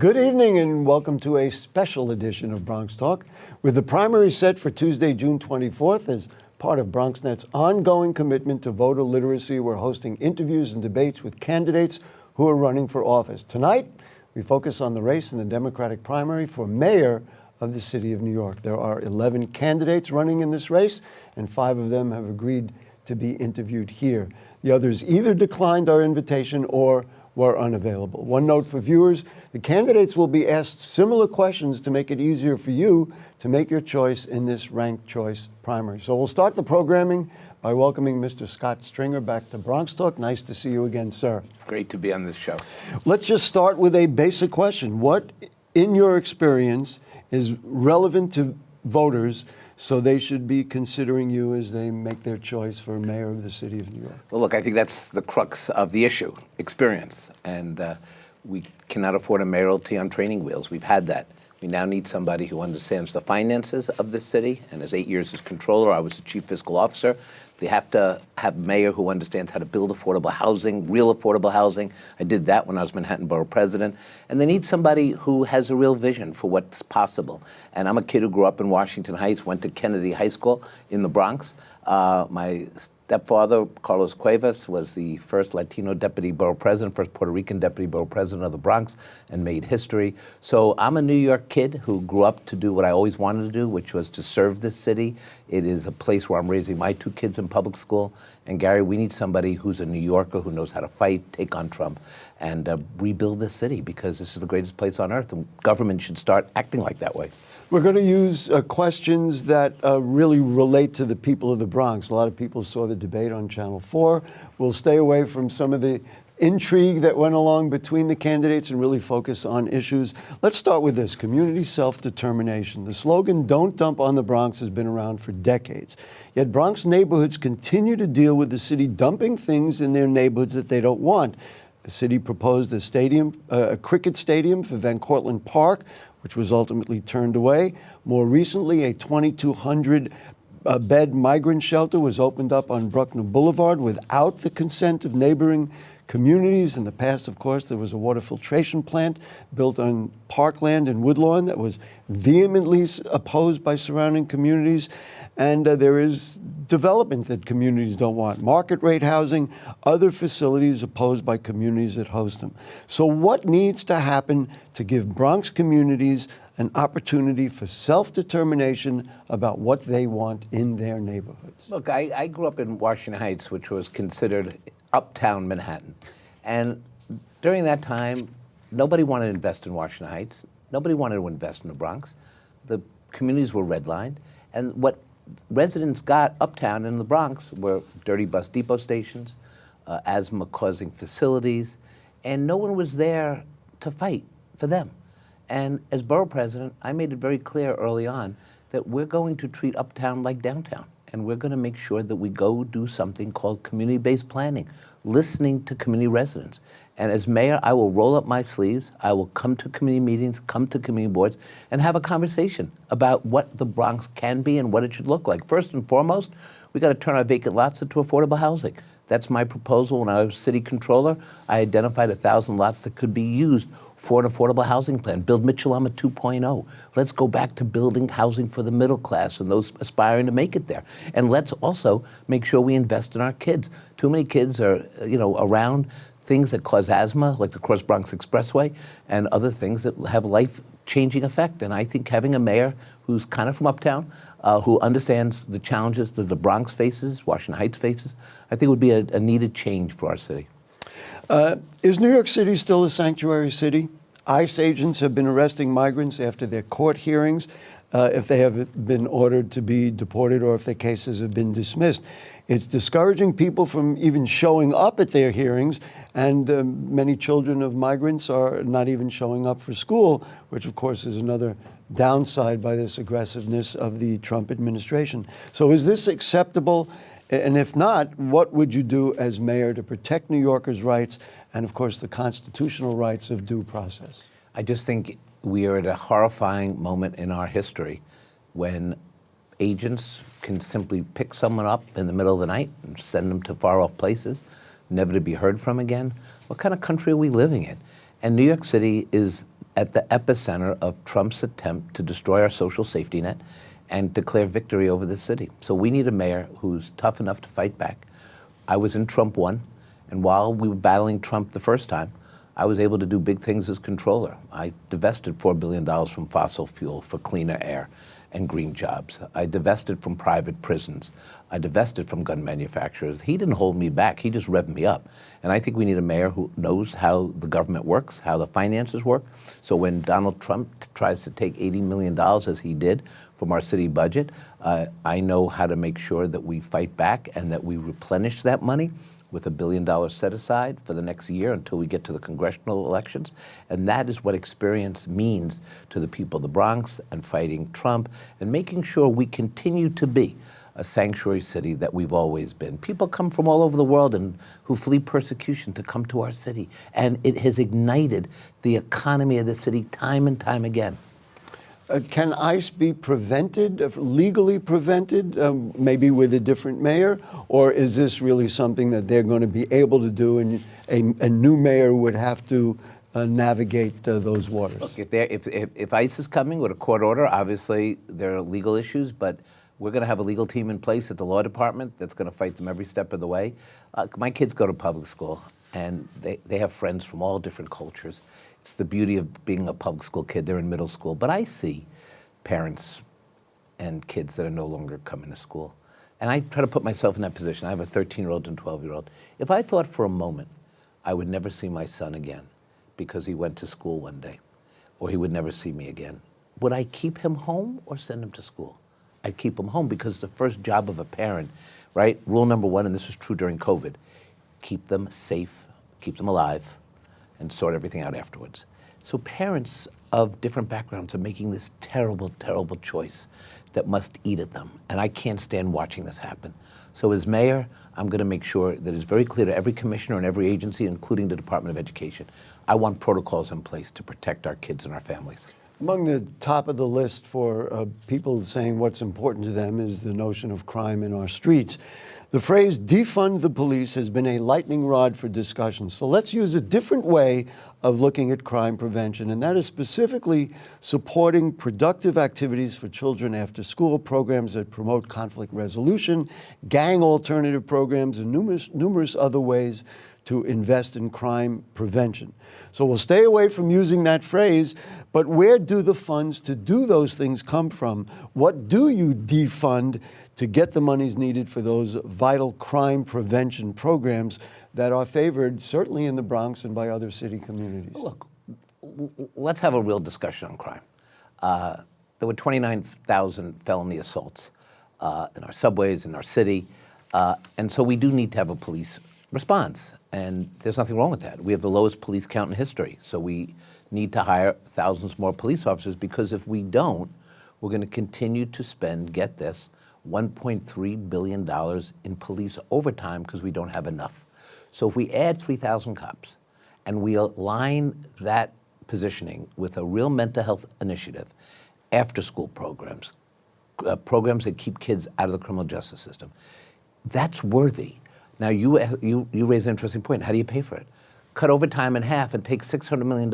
Good evening and welcome to a special edition of Bronx Talk, with the primary set for Tuesday, June 24th. As part of BronxNet's ongoing commitment to voter literacy, we're hosting interviews and debates with candidates who are running for office. Tonight, we focus on the race in the Democratic primary for mayor of the city of New York. There are 11 candidates running in this race, and 5 of them have agreed to be interviewed here. The others either declined our invitation or were unavailable. One note for viewers, the candidates will be asked similar questions to make it easier for you to make your choice in this ranked choice primary. So we'll start the programming by welcoming Mr. Scott Stringer back to Bronx Talk. Nice to see you again, sir. Great to be on this show. Let's just start with a basic question. What, in your experience, is relevant to voters so they should be considering you as they make their choice for mayor of the city of New York? Well, look, I think that's the crux of the issue, experience. And we cannot afford a mayoralty on training wheels. We've had that. We now need somebody who understands the finances of the city. And as 8 years as controller, I was the chief fiscal officer. They have to have a mayor who understands how to build affordable housing, real affordable housing. I did that when I was Manhattan Borough President. And they need somebody who has a real vision for what's possible. And I'm a kid who grew up in Washington Heights, went to Kennedy High School in the Bronx. My stepfather, Carlos Cuevas, was the first Latino deputy borough president, first Puerto Rican deputy borough president of the Bronx, and made history. So I'm a New York kid who grew up to do what I always wanted to do, which was to serve this city. It is a place where I'm raising my 2 kids in public school. And Gary, we need somebody who's a New Yorker who knows how to fight, take on Trump, and rebuild this city, because this is the greatest place on earth, and government should start acting like that way. We're going to use questions that really relate to the people of the Bronx. A lot of people saw the debate on Channel 4. We'll stay away from some of the intrigue that went along between the candidates and really focus on issues. Let's start with this: community self-determination. The slogan, "Don't dump on the Bronx," has been around for decades. Yet Bronx neighborhoods continue to deal with the city dumping things in their neighborhoods that they don't want. The city proposed a cricket stadium for Van Cortlandt Park, which was ultimately turned away. More recently, a 2,200 bed migrant shelter was opened up on Bruckner Boulevard without the consent of neighboring communities. In the past, of course, there was a water filtration plant built on parkland in Woodlawn that was vehemently opposed by surrounding communities. And there is development that communities don't want. Market rate housing, other facilities opposed by communities that host them. So what needs to happen to give Bronx communities an opportunity for self-determination about what they want in their neighborhoods? Look, I grew up in Washington Heights, which was considered uptown Manhattan. And during that time, nobody wanted to invest in Washington Heights. Nobody wanted to invest in the Bronx. The communities were redlined. And what residents got uptown in the Bronx were dirty bus depot stations, asthma-causing facilities, and no one was there to fight for them. And as borough president, I made it very clear early on that we're going to treat uptown like downtown, and we're going to make sure that we go do something called community-based planning, listening to community residents. And as mayor, I will roll up my sleeves, I will come to community meetings, come to community boards, and have a conversation about what the Bronx can be and what it should look like. First and foremost, we got to turn our vacant lots into affordable housing. That's my proposal. When I was city controller, I identified 1,000 lots that could be used for an affordable housing plan. Build Mitchell-Lama 2.0. Let's go back to building housing for the middle class and those aspiring to make it there. And let's also make sure we invest in our kids. Too many kids are, around things that cause asthma, like the Cross Bronx Expressway, and other things that have life-changing effect. And I think having a mayor who's kind of from uptown, who understands the challenges that the Bronx faces, Washington Heights faces, I think would be a needed change for our city. Is New York City still a sanctuary city? ICE agents have been arresting migrants after their court hearings, if they have been ordered to be deported or if their cases have been dismissed. It's discouraging people from even showing up at their hearings, and many children of migrants are not even showing up for school, which of course is another downside by this aggressiveness of the Trump administration. So is this acceptable? And if not, what would you do as mayor to protect New Yorkers' rights and, of course, the constitutional rights of due process? I just think we are at a horrifying moment in our history when agents can simply pick someone up in the middle of the night and send them to far-off places, never to be heard from again. What kind of country are we living in? And New York City is at the epicenter of Trump's attempt to destroy our social safety net and declare victory over the city. So we need a mayor who's tough enough to fight back. I was in Trump 1, and while we were battling Trump the first time, I was able to do big things as controller. I divested $4 billion from fossil fuel for cleaner air and green jobs. I divested from private prisons. I divested from gun manufacturers. He didn't hold me back. He just revved me up. And I think we need a mayor who knows how the government works, how the finances work. So when Donald Trump tries to take $80 million, as he did, from our city budget, I know how to make sure that we fight back and that we replenish that money with $1 billion set aside for the next year until we get to the congressional elections. And that is what experience means to the people of the Bronx and fighting Trump and making sure we continue to be a sanctuary city that we've always been. People come from all over the world and who flee persecution to come to our city. And it has ignited the economy of the city time and time again. Can ICE be prevented, legally prevented, maybe with a different mayor? Or is this really something that they're going to be able to do and a new mayor would have to navigate those waters? Look, if ICE is coming with a court order, obviously there are legal issues, but we're going to have a legal team in place at the law department that's going to fight them every step of the way. My kids go to public school, and they have friends from all different cultures. It's the beauty of being a public school kid. They're in middle school. But I see parents and kids that are no longer coming to school. And I try to put myself in that position. I have a 13-year-old and 12-year-old. If I thought for a moment I would never see my son again because he went to school one day, or he would never see me again, would I keep him home or send him to school? I'd keep him home because the first job of a parent, right? Rule number 1, and this was true during COVID, keep them safe, keep them alive, and sort everything out afterwards. So parents of different backgrounds are making this terrible, terrible choice that must eat at them. And I can't stand watching this happen. So as mayor, I'm going to make sure that it's very clear to every commissioner and every agency, including the Department of Education, I want protocols in place to protect our kids and our families. Among the top of the list for people saying what's important to them is the notion of crime in our streets. The phrase defund the police has been a lightning rod for discussion. So let's use a different way of looking at crime prevention, and that is specifically supporting productive activities for children after school, programs that promote conflict resolution, gang alternative programs, and numerous other ways to invest in crime prevention. So we'll stay away from using that phrase, but where do the funds to do those things come from? What do you defund to get the monies needed for those vital crime prevention programs that are favored, certainly in the Bronx and by other city communities? Look, let's have a real discussion on crime. There were 29,000 felony assaults in our subways, in our city, and so we do need to have a police response, and there's nothing wrong with that. We have the lowest police count in history, so we need to hire thousands more police officers, because if we don't, we're going to continue to spend, get this, $1.3 billion in police overtime because we don't have enough. So if we add 3,000 cops and we align that positioning with a real mental health initiative, after-school programs, programs that keep kids out of the criminal justice system, that's worthy. Now, you raise an interesting point. How do you pay for it? Cut overtime in half and take $600 million,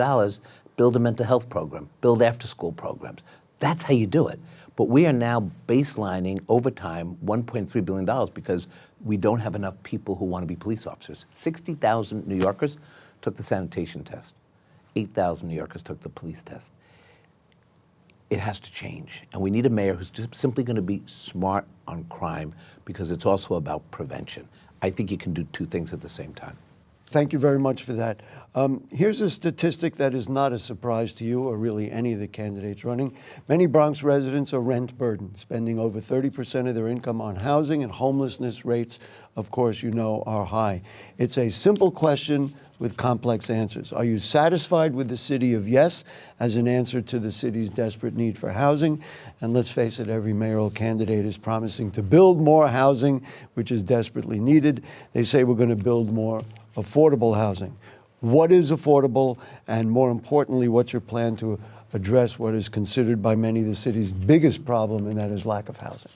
build a mental health program, build after-school programs. That's how you do it. But we are now baselining overtime $1.3 billion because we don't have enough people who want to be police officers. 60,000 New Yorkers took the sanitation test. 8,000 New Yorkers took the police test. It has to change. And we need a mayor who's just simply going to be smart on crime, because it's also about prevention. I think you can do two things at the same time. Thank you very much for that. Here's a statistic that is not a surprise to you or really any of the candidates running. Many Bronx residents are rent burdened, spending over 30% of their income on housing, and homelessness rates, of course, you know, are high. It's a simple question with complex answers. Are you satisfied with the city of yes as an answer to the city's desperate need for housing? And let's face it, every mayoral candidate is promising to build more housing, which is desperately needed. They say we're going to build more affordable housing. What is affordable? And more importantly, what's your plan to address what is considered by many the city's biggest problem, and that is lack of housing?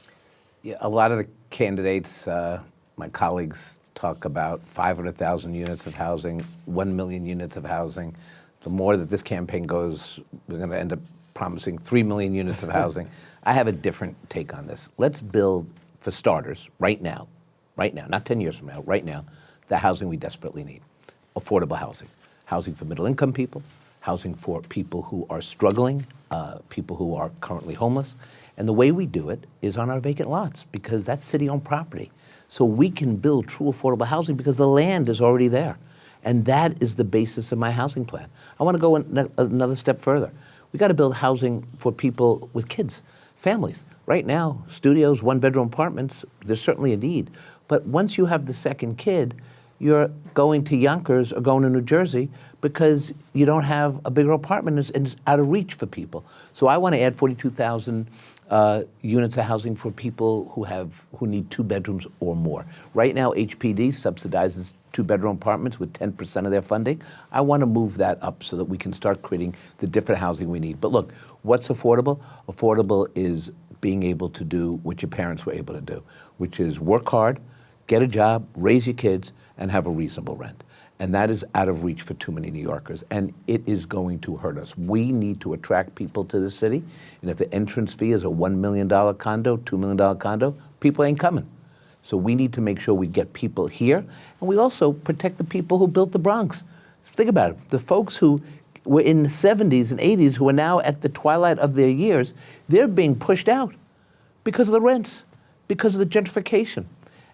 Yeah, a lot of the candidates, my colleagues, talk about 500,000 units of housing, 1 million units of housing, the more that this campaign goes, we're going to end up promising 3 million units of housing. I have a different take on this. Let's build, for starters, right now, not 10 years from now, right now, the housing we desperately need. Affordable housing. Housing for middle-income people, housing for people who are struggling, people who are currently homeless. And the way we do it is on our vacant lots, because that's city-owned property. So we can build true affordable housing because the land is already there. And that is the basis of my housing plan. I want to go another step further. We got to build housing for people with kids, families. Right now, studios, one-bedroom apartments, there's certainly a need. But once you have the second kid, you're going to Yonkers or going to New Jersey because you don't have a bigger apartment and it's out of reach for people. So I want to add 42,000 units of housing for people who need 2 bedrooms or more. Right now, HPD subsidizes 2-bedroom apartments with 10% of their funding. I want to move that up so that we can start creating the different housing we need. But look, what's affordable? Affordable is being able to do what your parents were able to do, which is work hard, get a job, raise your kids, and have a reasonable rent. And that is out of reach for too many New Yorkers, and it is going to hurt us. We need to attract people to the city, and if the entrance fee is a $1 million condo, $2 million condo, people ain't coming. So we need to make sure we get people here, and we also protect the people who built the Bronx. Think about it. The folks who were in the 70s and 80s who are now at the twilight of their years, they're being pushed out because of the rents, because of the gentrification.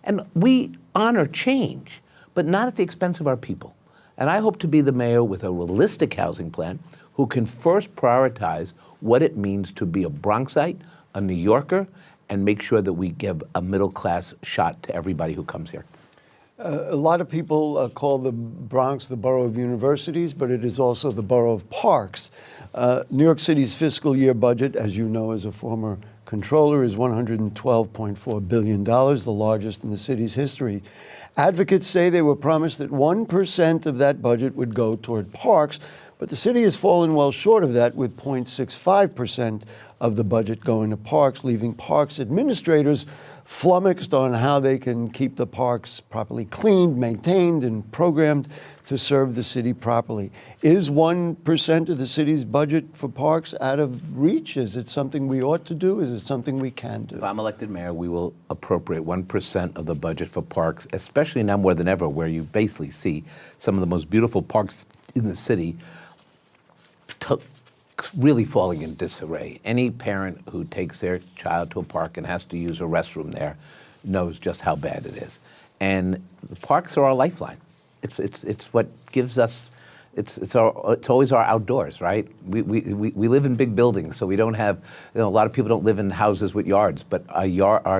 And we honor change, but not at the expense of our people. And I hope to be the mayor with a realistic housing plan who can first prioritize what it means to be a Bronxite, a New Yorker, and make sure that we give a middle-class shot to everybody who comes here. A lot of people call the Bronx the borough of universities, but it is also the borough of parks. New York City's fiscal year budget, as you know as a former controller, is $112.4 billion, the largest in the city's history. Advocates say they were promised that 1% of that budget would go toward parks, but the city has fallen well short of that, with 0.65% of the budget going to parks, leaving parks administrators flummoxed on how they can keep the parks properly cleaned, maintained, and programmed to serve the city properly. Is 1% of the city's budget for parks out of reach? Is it something we ought to do? Is it something we can do? If I'm elected mayor, we will appropriate 1% of the budget for parks, especially now more than ever, where you basically see some of the most beautiful parks in the city really falling in disarray. Any parent who takes their child to a park and has to use a restroom there knows just how bad it is. And the parks are our lifeline. It's what gives us. It's always our outdoors, right? We live in big buildings, so we don't have. A lot of people don't live in houses with yards, but our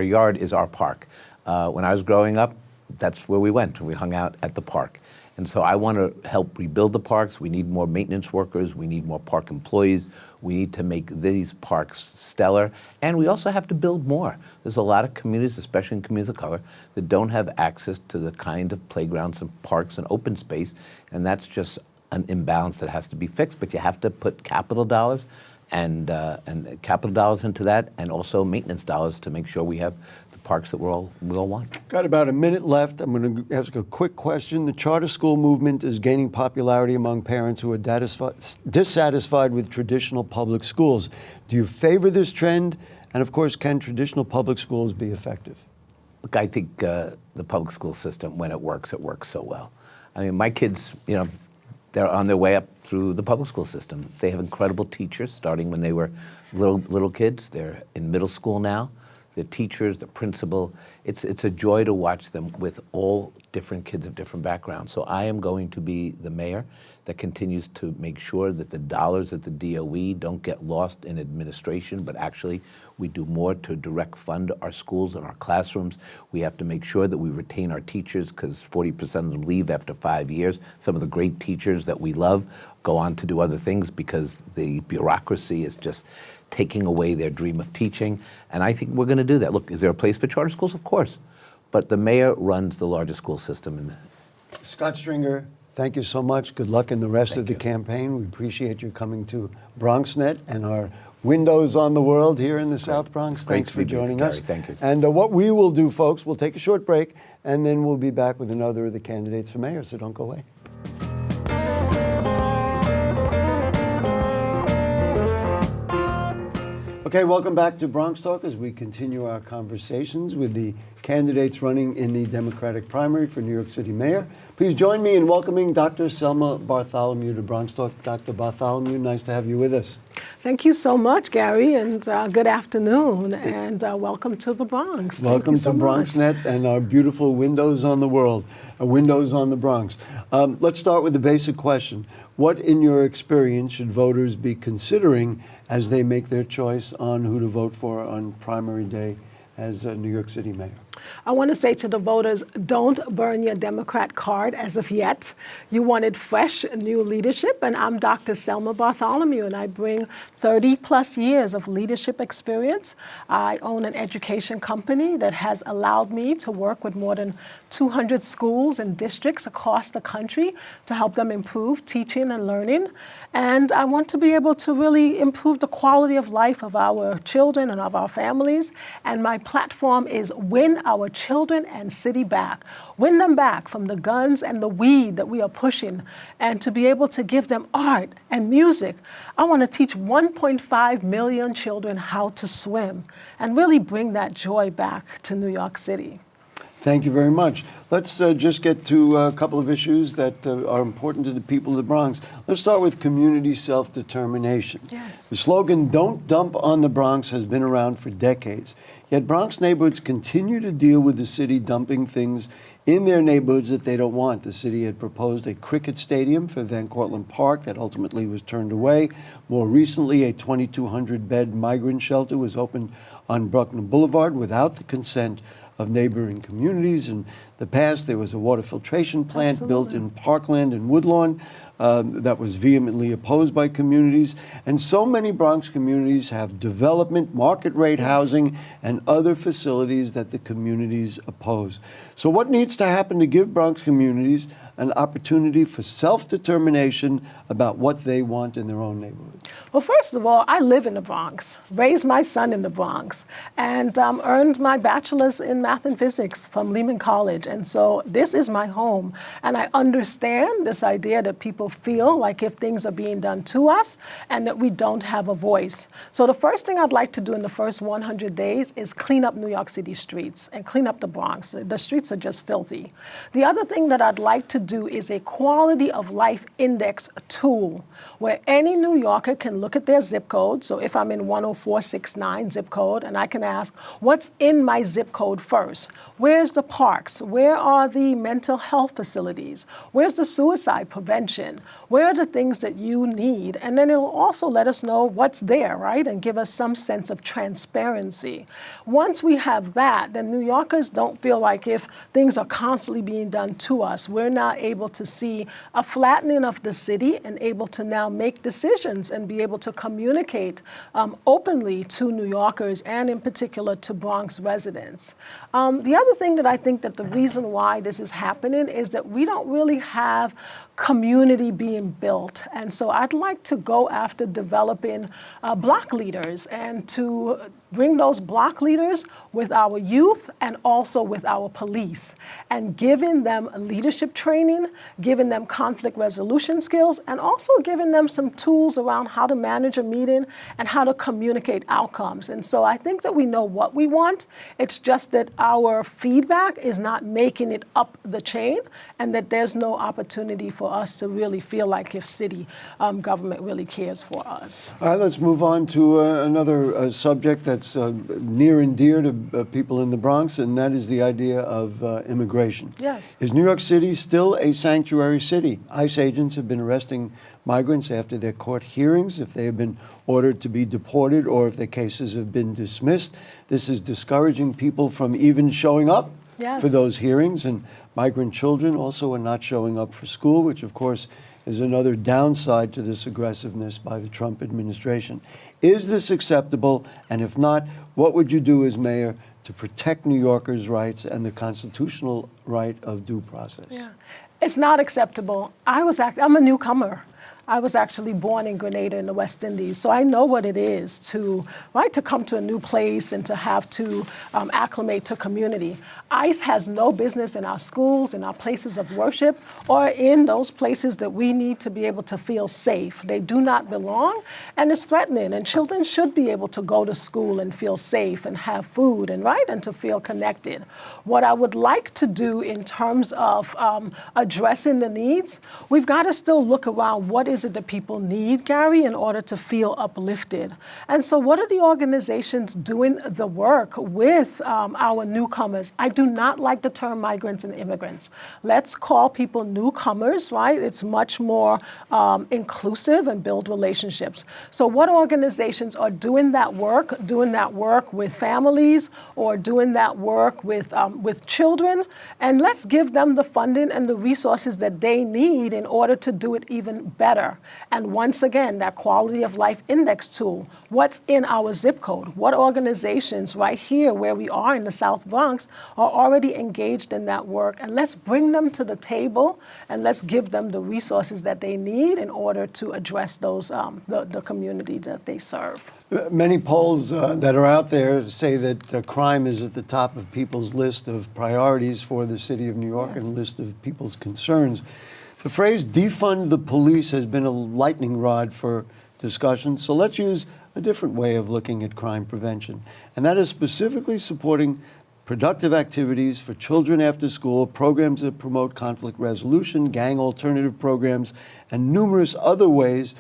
yard is our park. When I was growing up, that's where we went. We hung out at the park. And so I want to help rebuild the parks. We need more maintenance workers. We need more park employees. We need to make these parks stellar. And we also have to build more. There's a lot of communities, especially in communities of color, that don't have access to the kind of playgrounds and parks and open space. And that's just an imbalance that has to be fixed. But you have to put capital dollars and capital dollars into that, and also maintenance dollars to make sure we have parks that we all want. Got about a minute left. I'm going to ask a quick question. The charter school movement is gaining popularity among parents who are dissatisfied with traditional public schools. Do you favor this trend? And of course, can traditional public schools be effective? Look, I think the public school system, when it works so well. I mean, my kids, they're on their way up through the public school system. They have incredible teachers, starting when they were little kids. They're in middle school now. The teachers, the principal, it's a joy to watch them with all different kids of different backgrounds. So I am going to be the mayor that continues to make sure that the dollars at the DOE don't get lost in administration, but actually we do more to direct fund our schools and our classrooms. We have to make sure that we retain our teachers, because 40% of them leave after 5 years. Some of the great teachers that we love go on to do other things because the bureaucracy is just taking away their dream of teaching. And I think we're going to do that. Look, is there a place for charter schools? Of course. But the mayor runs the largest school system. Scott Stringer, thank you so much. Good luck in the rest of the campaign. We appreciate you coming to BronxNet and our windows on the world here in the South Bronx. Thanks for joining us. Thank you. And what we will do, folks, we'll take a short break, and then we'll be back with another of the candidates for mayor, so don't go away. Okay, welcome back to Bronx Talk as we continue our conversations with the candidates running in the Democratic primary for New York City Mayor. Please join me in welcoming Dr. Selma Bartholomew to Bronx Talk. Dr. Bartholomew, nice to have you with us. Thank you so much, Gary, and good afternoon, and welcome to the Bronx. Welcome to BronxNet and our beautiful windows on the world, windows on the Bronx. Let's start with the basic question. What, in your experience, should voters be considering as they make their choice on who to vote for on primary day as New York City Mayor? I want to say to the voters, don't burn your Democrat card as of yet. You wanted fresh, new leadership, and I'm Dr. Selma Bartholomew, and I bring 30 plus years of leadership experience. I own an education company that has allowed me to work with more than 200 schools and districts across the country to help them improve teaching and learning. And I want to be able to really improve the quality of life of our children and of our families. And my platform is Win Our Children and City Back. Win them back from the guns and the weed that we are pushing, and to be able to give them art and music. I want to teach 1.5 million children how to swim and really bring that joy back to New York City. Thank you very much. Let's just get to a couple of issues that are important to the people of the Bronx. Let's start with community self-determination. Yes. The slogan, "Don't dump on the Bronx," has been around for decades. Yet Bronx neighborhoods continue to deal with the city dumping things in their neighborhoods that they don't want. The city had proposed a cricket stadium for Van Cortlandt Park that ultimately was turned away. More recently, a 2,200-bed migrant shelter was opened on Bruckner Boulevard without the consent of neighboring communities. In the past, there was a water filtration plant built in Parkland and Woodlawn that was vehemently opposed by communities. And so many Bronx communities have development, market rate housing, and other facilities that the communities oppose. So what needs to happen to give Bronx communities an opportunity for self-determination about what they want in their own neighborhood? Well, first of all, I live in the Bronx, raised my son in the Bronx, and earned my bachelor's in math and physics from Lehman College. And so this is my home. And I understand this idea that people feel like if things are being done to us and that we don't have a voice. So the first thing I'd like to do in the first 100 days is clean up New York City streets and clean up the Bronx. The streets are just filthy. The other thing that I'd like to do is a quality of life index tool where any New Yorker can look at their zip code. So if I'm in 10469 zip code, and I can ask, what's in my zip code first? Where's the parks? Where are the mental health facilities? Where's the suicide prevention? Where are the things that you need? And then it'll also let us know what's there, right? And give us some sense of transparency. Once we have that, then New Yorkers don't feel like if things are constantly being done to us, we're now able to see a flattening of the city and able to now make decisions and be able to communicate openly to New Yorkers and in particular to Bronx residents. The other thing that I think that the reason why this is happening is that we don't really have community being built. And so I'd like to go after developing block leaders and to bring those block leaders with our youth and also with our police and giving them leadership training, giving them conflict resolution skills, and also giving them some tools around how to manage a meeting and how to communicate outcomes. And so I think that we know what we want. It's just that our feedback is not making it up the chain and that there's no opportunity for us to really feel like if city government really cares for us. All right, let's move on to another subject that's near and dear to people in the Bronx, and that is the idea of immigration. Yes. Is New York City still a sanctuary city? ICE agents have been arresting migrants after their court hearings, if they have been ordered to be deported or if their cases have been dismissed. This is discouraging people from even showing up for those hearings, and migrant children also are not showing up for school, which of course is another downside to this aggressiveness by the Trump administration. Is this acceptable? And if not, what would you do as mayor to protect New Yorkers' rights and the constitutional right of due process? Yeah, it's not acceptable. I'm a newcomer. I was actually born in Grenada in the West Indies, so I know what it is to come to a new place and to have to acclimate to community. ICE has no business in our schools, in our places of worship, or in those places that we need to be able to feel safe. They do not belong, and it's threatening. And children should be able to go to school and feel safe and have food and and to feel connected. What I would like to do in terms of addressing the needs, we've got to still look around what is it that people need, Gary, in order to feel uplifted. And so what are the organizations doing the work with our newcomers? I do not like the term migrants and immigrants. Let's call people newcomers, right? It's much more inclusive and build relationships. So what organizations are doing that work with families or doing that work with children? And let's give them the funding and the resources that they need in order to do it even better. And once again, that quality of life index tool, what's in our zip code? What organizations right here where we are in the South Bronx are already engaged in that work? And let's bring them to the table and let's give them the resources that they need in order to address those the community that they serve. Many polls that are out there say that crime is at the top of people's list of priorities for the city of New York and list of people's concerns. The phrase defund the police has been a lightning rod for discussion, so let's use a different way of looking at crime prevention, and that is specifically supporting productive activities for children after school, programs that promote conflict resolution, gang alternative programs, and numerous other ways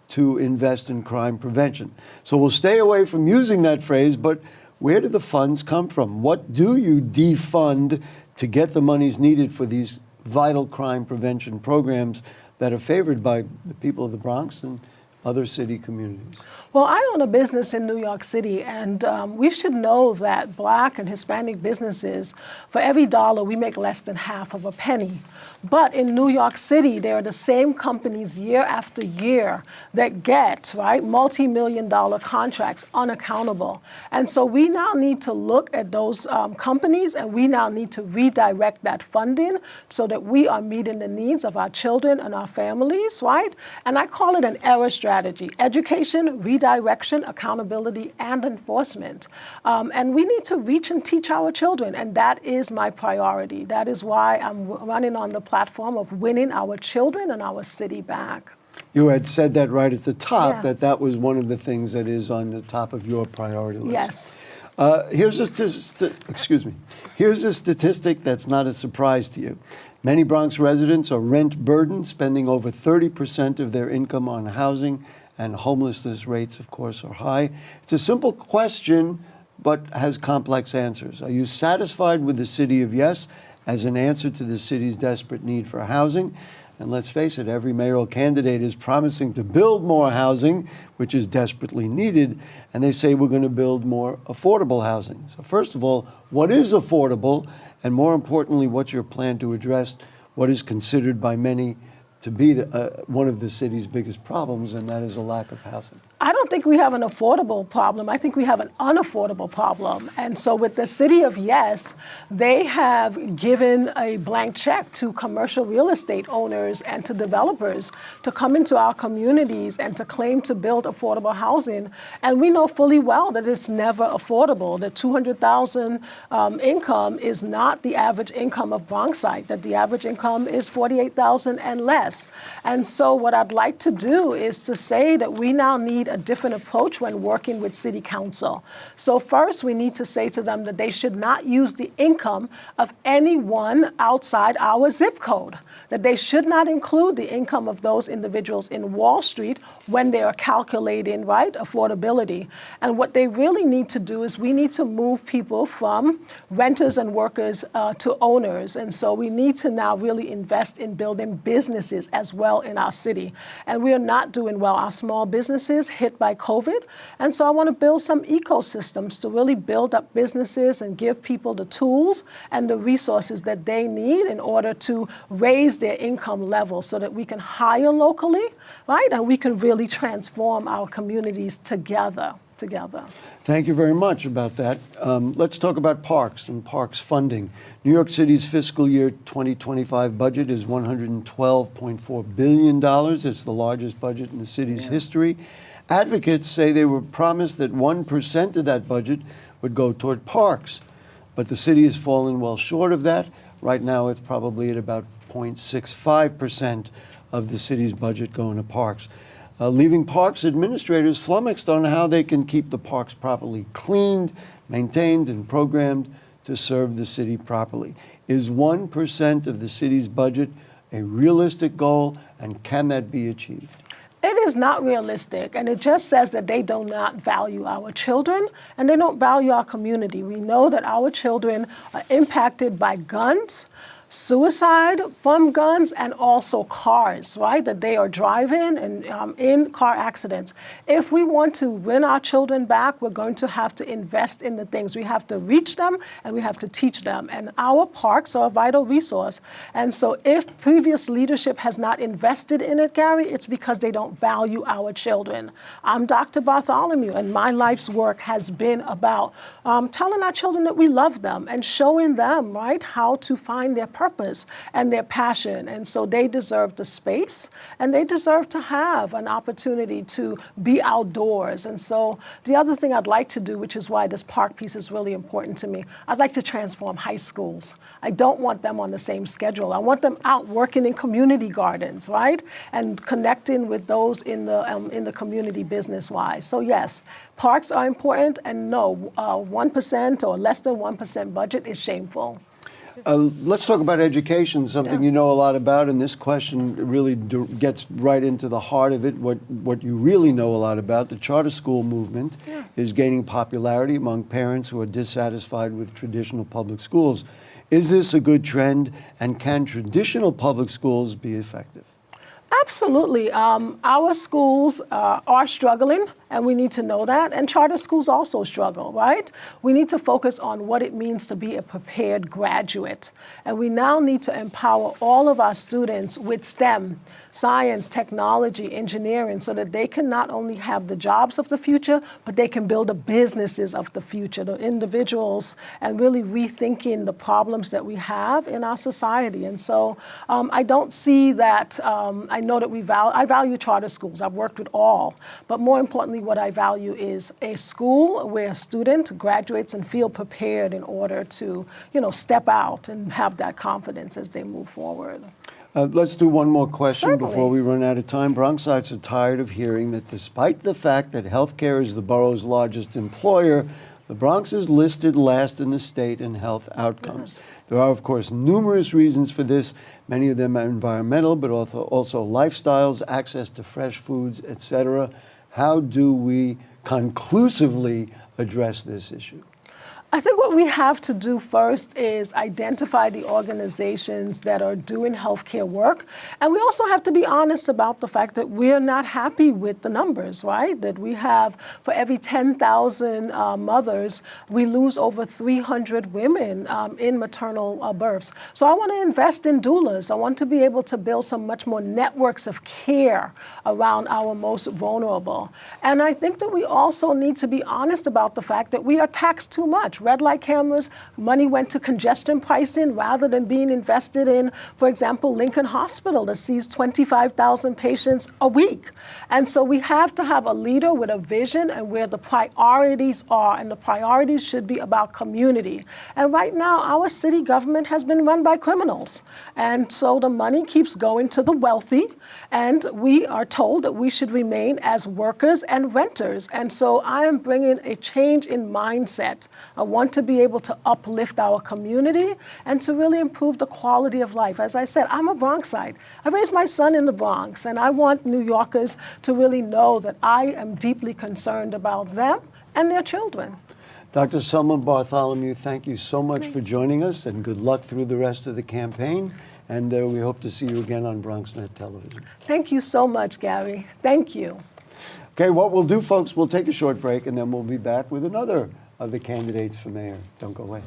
to invest in crime prevention. So we'll stay away from using that phrase, but where do the funds come from? What do you defund to get the monies needed for these vital crime prevention programs that are favored by the people of the Bronx and other city communities? Well, I own a business in New York City, and we should know that Black and Hispanic businesses, for every dollar, we make less than half of a penny. But in New York City, there are the same companies year after year that get, multi-million-dollar contracts unaccountable. And so we now need to look at those companies, and we now need to redirect that funding so that we are meeting the needs of our children and our families, right? And I call it an ERA strategy: education, redirection, accountability, and enforcement. And we need to reach and teach our children, and that is my priority. That is why I'm running on the platform of winning our children and our city back. You had said that right at the top, that was one of the things that is on the top of your priority list. Yes. Here's a statistic that's not a surprise to you. Many Bronx residents are rent burdened, spending over 30% of their income on housing, and homelessness rates, of course, are high. It's a simple question, but has complex answers. Are you satisfied with the city of yes as an answer to the city's desperate need for housing? And let's face it, every mayoral candidate is promising to build more housing, which is desperately needed, and they say we're going to build more affordable housing. So first of all, what is affordable? And more importantly, what's your plan to address what is considered by many to be one of the city's biggest problems, and that is a lack of housing? I don't think we have an affordable problem. I think we have an unaffordable problem. And so with the city of yes, they have given a blank check to commercial real estate owners and to developers to come into our communities and to claim to build affordable housing. And we know fully well that it's never affordable. The $200,000 income is not the average income of Bronxite, that the average income is $48,000 and less. And so what I'd like to do is to say that we now need a different approach when working with city council. So first, we need to say to them that they should not use the income of anyone outside our zip code, that they should not include the income of those individuals in Wall Street when they are calculating, affordability. And what they really need to do is we need to move people from renters and workers to owners. And so we need to now really invest in building businesses as well in our city. And we are not doing well. Our small businesses hit by COVID. And so I want to build some ecosystems to really build up businesses and give people the tools and the resources that they need in order to raise their income level so that we can hire locally, and we can really transform our communities together. Thank you very much about that. Let's talk about parks and parks funding. New York City's fiscal year 2025 budget is $112.4 billion. It's the largest budget in the city's history. Advocates say they were promised that 1% of that budget would go toward parks. but the city has fallen well short of that. Right now, it's probably at about 0.65% of the city's budget going to parks. Leaving parks administrators flummoxed on how they can keep the parks properly cleaned, maintained, and programmed to serve the city properly. Is 1% of the city's budget a realistic goal, and can that be achieved? It is not realistic, and it just says that they do not value our children and they don't value our community. We know that our children are impacted by guns, suicide from guns, and also cars, right, that they are driving and in car accidents. If we want to win our children back, we're going to have to invest in the things. We have to reach them and we have to teach them. And our parks are a vital resource. And so if previous leadership has not invested in it, Gary, it's because they don't value our children. I'm Dr. Bartholomew, and my life's work has been about telling our children that we love them and showing them, right, how to find their purpose and their passion. And so they deserve the space and they deserve to have an opportunity to be outdoors. And so the other thing I'd like to do, which is why this park piece is really important to me, I'd like to transform high schools. I don't want them on the same schedule. I want them out working in community gardens, right? And connecting with those in the community business-wise. So yes, parks are important, and no, 1% or less than 1% budget is shameful. Let's talk about education, something you know a lot about, and this question really gets right into the heart of it, what you really know a lot about. The charter school movement is gaining popularity among parents who are dissatisfied with traditional public schools. Is this a good trend, and can traditional public schools be effective? Absolutely. Our schools are struggling, and we need to know that. And charter schools also struggle, right? We need to focus on what it means to be a prepared graduate. And we now need to empower all of our students with STEM, science, technology, engineering, so that they can not only have the jobs of the future, but they can build the businesses of the future, the individuals, and really rethinking the problems that we have in our society. And so I don't see that, I know that I value charter schools. I've worked with all, but more importantly, what I value is a school where a student graduates and feel prepared in order to, step out and have that confidence as they move forward. Let's do one more question Certainly. before we run out of time. Bronxites are tired of hearing that despite the fact that healthcare is the borough's largest employer, the Bronx is listed last in the state in health outcomes. Yes. There are, of course, numerous reasons for this. Many of them are environmental, but also lifestyles, access to fresh foods, etc. How do we conclusively address this issue? I think what we have to do first is identify the organizations that are doing healthcare work. And we also have to be honest about the fact that we're not happy with the numbers, right? That we have, for every 10,000 mothers, we lose over 300 women in maternal births. So I want to invest in doulas. I want to be able to build some much more networks of care around our most vulnerable. And I think that we also need to be honest about the fact that we are taxed too much. Red light cameras, money went to congestion pricing rather than being invested in, for example, Lincoln Hospital that sees 25,000 patients a week. And so we have to have a leader with a vision and where the priorities are, and the priorities should be about community. And right now, our city government has been run by criminals. And so the money keeps going to the wealthy, and we are told that we should remain as workers and renters. And so I am bringing a change in mindset. I want to be able to uplift our community and to really improve the quality of life. As I said, I'm a Bronxite. I raised my son in the Bronx, and I want New Yorkers to really know that I am deeply concerned about them and their children. Dr. Selma Bartholomew, thank you so much for joining us, and good luck through the rest of the campaign. And we hope to see you again on BronxNet television. Thank you so much, Gary. Thank you. Okay, what we'll do, folks, we'll take a short break, and then we'll be back with another of the candidates for mayor. Don't go away.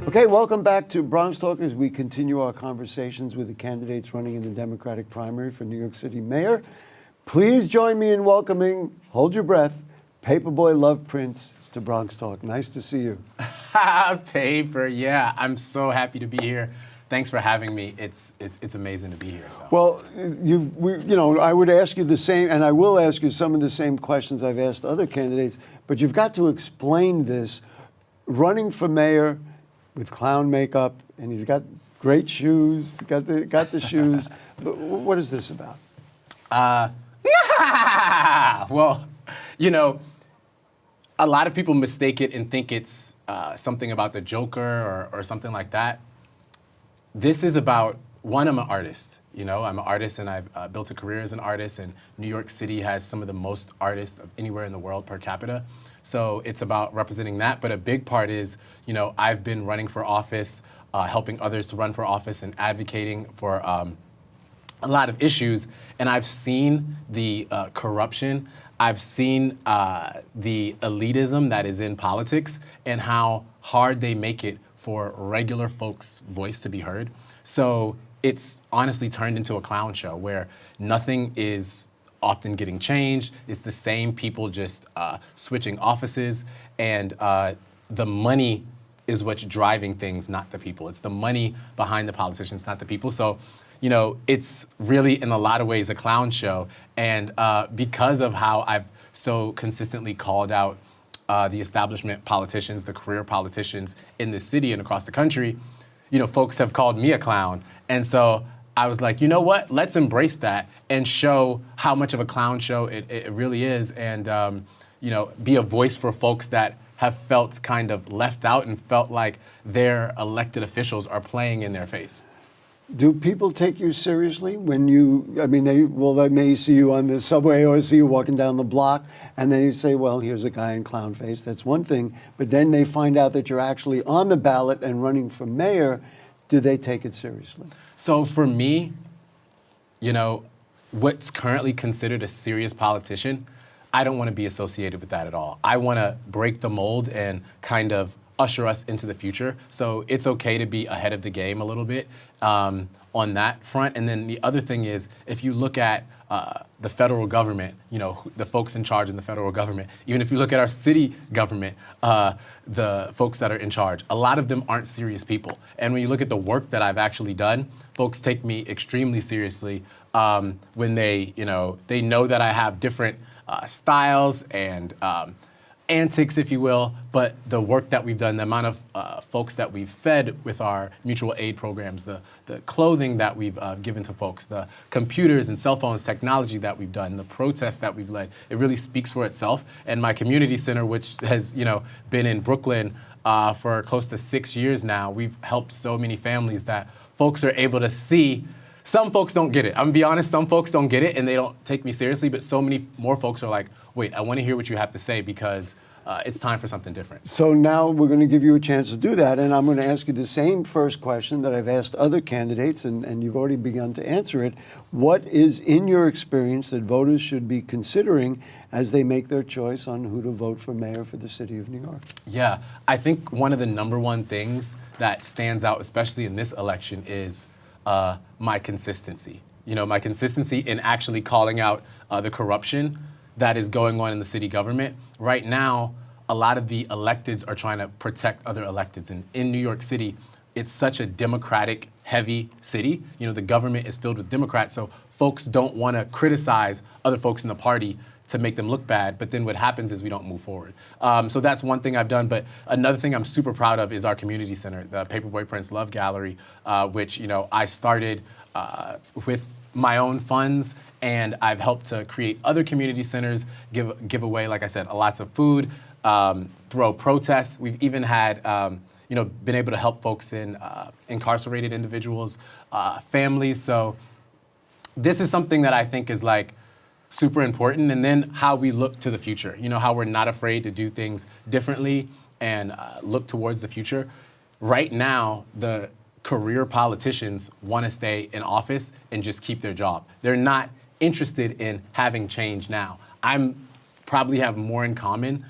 Okay, welcome back to BronxTalk as we continue our conversations with the candidates running in the Democratic primary for New York City mayor. Please join me in welcoming, hold your breath, Paperboy Love Prince to BronxTalk. Nice to see you. Paper, yeah. I'm so happy to be here. thanks for having me. It's amazing to be here. So. Well, I would ask you the same, and I will ask you some of the same questions I've asked other candidates, but you've got to explain this. Running for mayor with clown makeup, and he's got great shoes, got the shoes. But what is this about? Well, a lot of people mistake it and think it's something about the Joker or something like that. This is about, one, I'm an artist. I'm an artist, and I've built a career as an artist, and New York City has some of the most artists of anywhere in the world per capita. So it's about representing that. But a big part is, I've been running for office, helping others to run for office and advocating for a lot of issues. And I've seen the corruption. I've seen the elitism that is in politics and how hard they make it for regular folks' voice to be heard. So it's honestly turned into a clown show where nothing is often getting changed. It's the same people just switching offices, and the money is what's driving things, not the people. It's the money behind the politicians, not the people. So, it's really in a lot of ways a clown show. And because of how I've so consistently called out the establishment politicians, the career politicians in the city and across the country, folks have called me a clown. And so I was like, you know what? Let's embrace that and show how much of a clown show it really is, and be a voice for folks that have felt kind of left out and felt like their elected officials are playing in their face. Do people take you seriously when they may see you on the subway or see you walking down the block, and they say, well, here's a guy in clown face. That's one thing. But then they find out that you're actually on the ballot and running for mayor. Do they take it seriously? So for me, what's currently considered a serious politician, I don't want to be associated with that at all. I want to break the mold and kind of usher us into the future. So it's okay to be ahead of the game a little bit on that front. And then the other thing is, if you look at the federal government, the folks in charge in the federal government, even if you look at our city government, the folks that are in charge, a lot of them aren't serious people. And when you look at the work that I've actually done, folks take me extremely seriously when they know that I have different styles and antics, if you will, but the work that we've done, the amount of folks that we've fed with our mutual aid programs, the clothing that we've given to folks, the computers and cell phones technology that we've done, the protests that we've led, it really speaks for itself. And my community center, which has been in Brooklyn for close to 6 years now, we've helped so many families that folks are able to see. Some folks don't get it. I'm gonna be honest, some folks don't get it and they don't take me seriously, but so many more folks are like, wait, I wanna hear what you have to say because it's time for something different. So now we're going to give you a chance to do that, and I'm going to ask you the same first question that I've asked other candidates, and you've already begun to answer it. What is, in your experience, that voters should be considering as they make their choice on who to vote for mayor for the city of New York? Yeah, I think one of the number one things that stands out, especially in this election, is my consistency. My consistency in actually calling out the corruption that is going on in the city government. Right now, a lot of the electeds are trying to protect other electeds. And in New York City, it's such a Democratic heavy city. The government is filled with Democrats, so folks don't want to criticize other folks in the party to make them look bad, but then what happens is we don't move forward. So that's one thing I've done, but another thing I'm super proud of is our community center, the Paperboy Prince Love Gallery, which I started with my own funds, and I've helped to create other community centers, give away, like I said, lots of food, throw protests. We've even had, been able to help folks in incarcerated individuals, families. So this is something that I think is like super important. And then how we look to the future, how we're not afraid to do things differently and look towards the future. Right now, the career politicians want to stay in office and just keep their job. They're not interested in having change now. I'm probably have more in common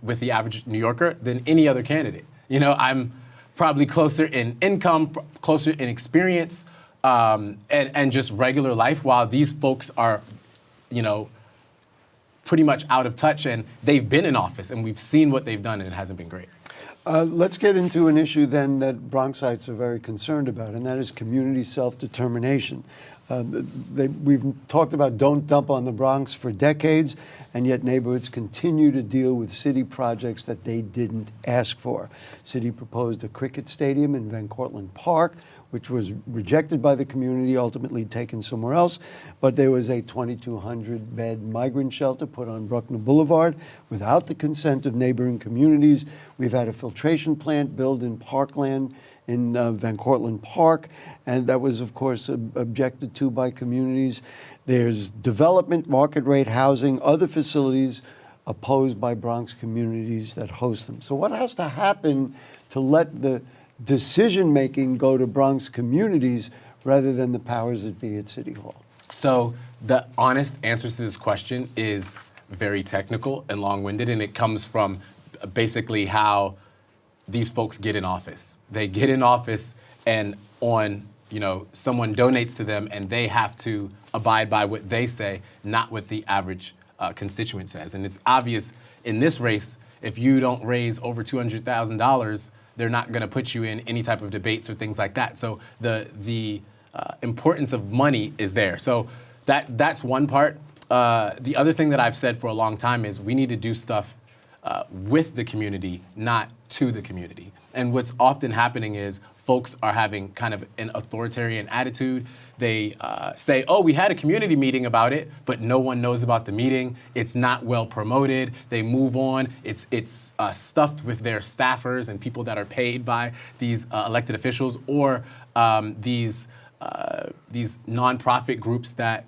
with the average New Yorker than any other candidate. I'm probably closer in income, closer in experience, and just regular life, while these folks are, pretty much out of touch, and they've been in office and we've seen what they've done and it hasn't been great. Let's get into an issue then that Bronxites are very concerned about, and that is community self-determination. We've talked about don't dump on the Bronx for decades, and yet neighborhoods continue to deal with city projects that they didn't ask for. City proposed a cricket stadium in Van Cortlandt Park, which was rejected by the community, ultimately taken somewhere else. But there was a 2,200-bed migrant shelter put on Bruckner Boulevard without the consent of neighboring communities. We've had a filtration plant built in Parkland in Van Cortlandt Park, and that was, of course, objected to by communities. There's development, market rate housing, other facilities opposed by Bronx communities that host them. So what has to happen to let the decision-making go to Bronx communities rather than the powers that be at City Hall? So the honest answer to this question is very technical and long-winded, and it comes from basically how these folks get in office. They get in office and someone donates to them and they have to abide by what they say, not what the average constituent says. And it's obvious in this race, if you don't raise over $200,000, they're not going to put you in any type of debates or things like that. So the importance of money is there. So that's one part. The other thing that I've said for a long time is we need to do stuff with the community, not to the community. And what's often happening is folks are having kind of an authoritarian attitude. They say, oh, we had a community meeting about it, but no one knows about the meeting. It's not well promoted. They move on. It's stuffed with their staffers and people that are paid by these elected officials, or these nonprofit groups that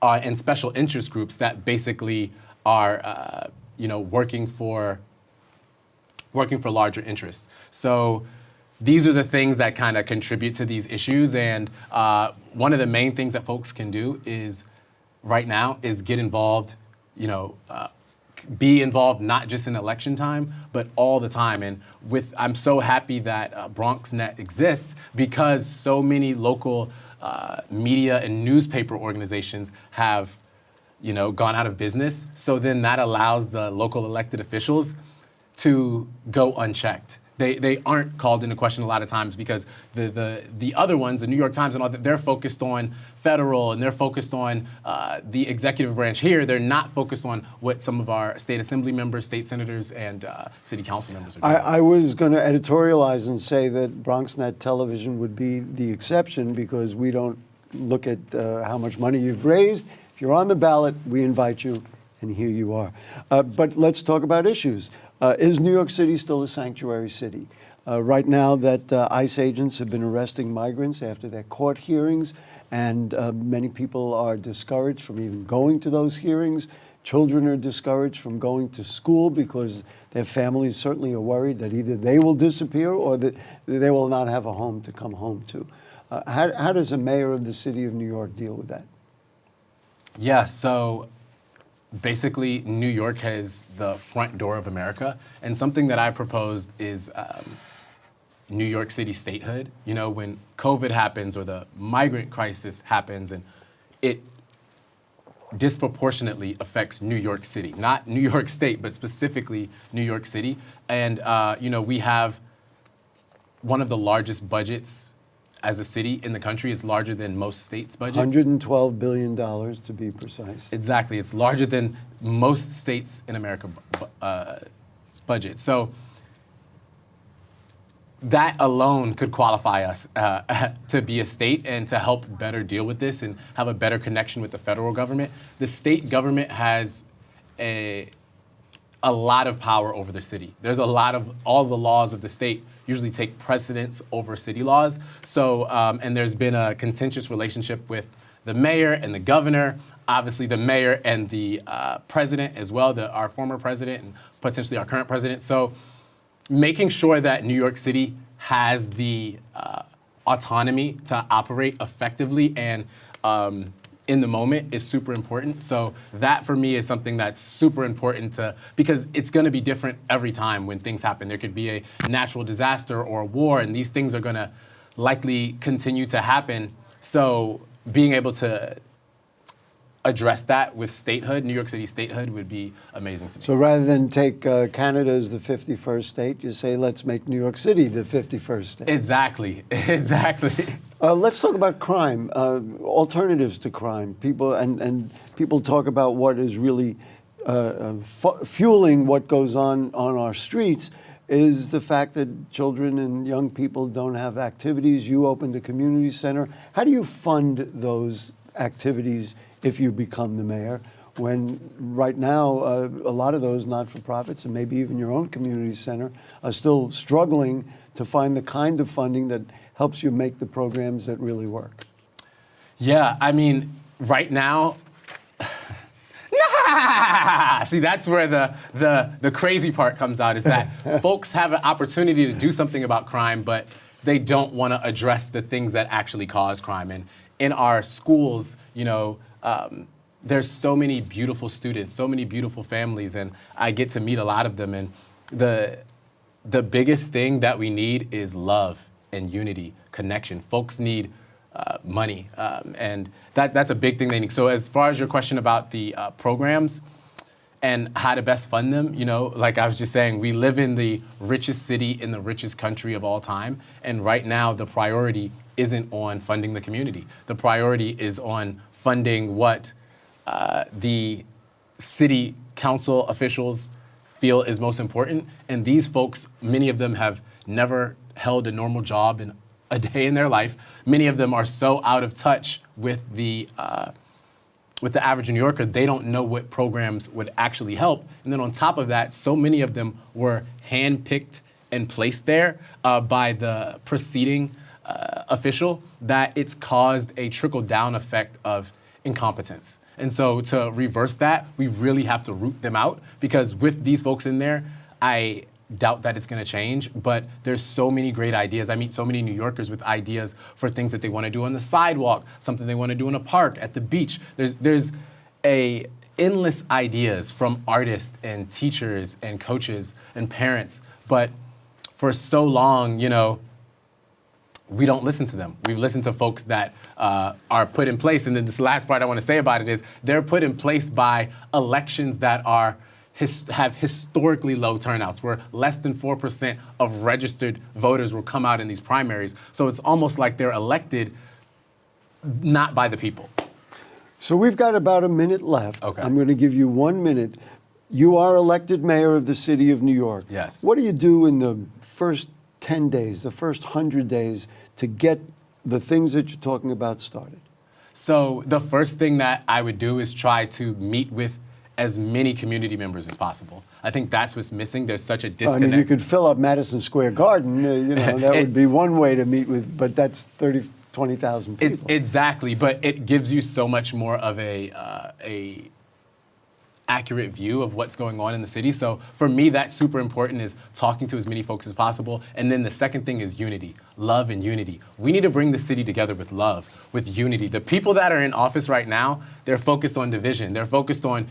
are, and special interest groups that basically are working for larger interests. So these are the things that kind of contribute to these issues. And one of the main things that folks can do is right now is get involved, be involved not just in election time, but all the time. And I'm so happy that BronxNet exists because so many local media and newspaper organizations have gone out of business. So then that allows the local elected officials to go unchecked. They aren't called into question a lot of times because the other ones, the New York Times and all that, they're focused on federal and they're focused on the executive branch here. They're not focused on what some of our state assembly members, state senators, and city council members are doing. I was going to editorialize and say that BronxNet television would be the exception because we don't look at how much money you've raised. If you're on the ballot, we invite you, and here you are. But let's talk about issues. Is New York City still a sanctuary city? Right now that ICE agents have been arresting migrants after their court hearings, and many people are discouraged from even going to those hearings. Children are discouraged from going to school because their families certainly are worried that either they will disappear or that they will not have a home to come home to. How does a mayor of the city of New York deal with that? Yeah, so basically New York has the front door of America, and something that I proposed is New York City statehood. When COVID happens or the migrant crisis happens, and it disproportionately affects New York City, not New York State, but specifically New York City. And we have one of the largest budgets as a city in the country. It's larger than most states' budgets. $112 billion to be precise. Exactly. It's larger than most states in America budget. So that alone could qualify us to be a state and to help better deal with this and have a better connection with the federal government. The state government has a lot of power over the city. There's all the laws of the state usually take precedence over city laws. So, and there's been a contentious relationship with the mayor and the governor, obviously the mayor and the president as well, our former president and potentially our current president. So making sure that New York City has the autonomy to operate effectively and in the moment is super important. So that for me is something that's super important because it's going to be different every time when things happen. There could be a natural disaster or a war, and these things are going to likely continue to happen. So being able to address that with statehood, New York City statehood, would be amazing to me. So rather than take Canada as the 51st state, you say, let's make New York City the 51st state. Exactly, exactly. Let's talk about crime, alternatives to crime. And people talk about what is really fueling what goes on our streets is the fact that children and young people don't have activities. You opened a community center. How do you fund those activities if you become the mayor, when right now a lot of those not-for-profits and maybe even your own community center are still struggling to find the kind of funding that helps you make the programs that really work? Yeah, I mean, right now, see, that's where the crazy part comes out, is that folks have an opportunity to do something about crime, but they don't want to address the things that actually cause crime. And in our schools, you know, there's so many beautiful students, so many beautiful families, and I get to meet a lot of them. And the biggest thing that we need is love and unity, connection. Folks need money, and that's a big thing they need. So as far as your question about the programs and how to best fund them, you know, like I was just saying, we live in the richest city in the richest country of all time, and right now the priority isn't on funding the community. The priority is on funding what the city council officials feel is most important. And these folks, many of them have never held a normal job in a day in their life. Many of them are so out of touch with the average New Yorker, they don't know what programs would actually help. And then on top of that, so many of them were handpicked and placed there by the preceding official that it's caused a trickle-down effect of incompetence. And so to reverse that, we really have to root them out, because with these folks in there, I doubt that it's going to change, but there's so many great ideas. I meet so many New Yorkers with ideas for things that they want to do on the sidewalk, something they want to do in a park, at the beach. There's endless ideas from artists and teachers and coaches and parents, but for so long, you know, we don't listen to them. We listen to folks that are put in place. And then this last part I want to say about it is they're put in place by elections that have historically low turnouts, where less than 4% of registered voters will come out in these primaries. So it's almost like they're elected not by the people. So we've got about a minute left. Okay. I'm going to give you 1 minute. You are elected mayor of the city of New York. Yes. What do you do in the first 10 days, the first 100 days, to get the things that you're talking about started? So the first thing that I would do is try to meet with as many community members as possible. I think that's what's missing. There's such a disconnect. I mean, you could fill up Madison Square Garden, you know, that would be one way to meet with, but that's 20,000 people. Exactly, but it gives you so much more of a accurate view of what's going on in the city. So for me, that's super important, is talking to as many folks as possible. And then the second thing is unity, love and unity. We need to bring the city together with love, with unity. The people that are in office right now, they're focused on division. They're focused on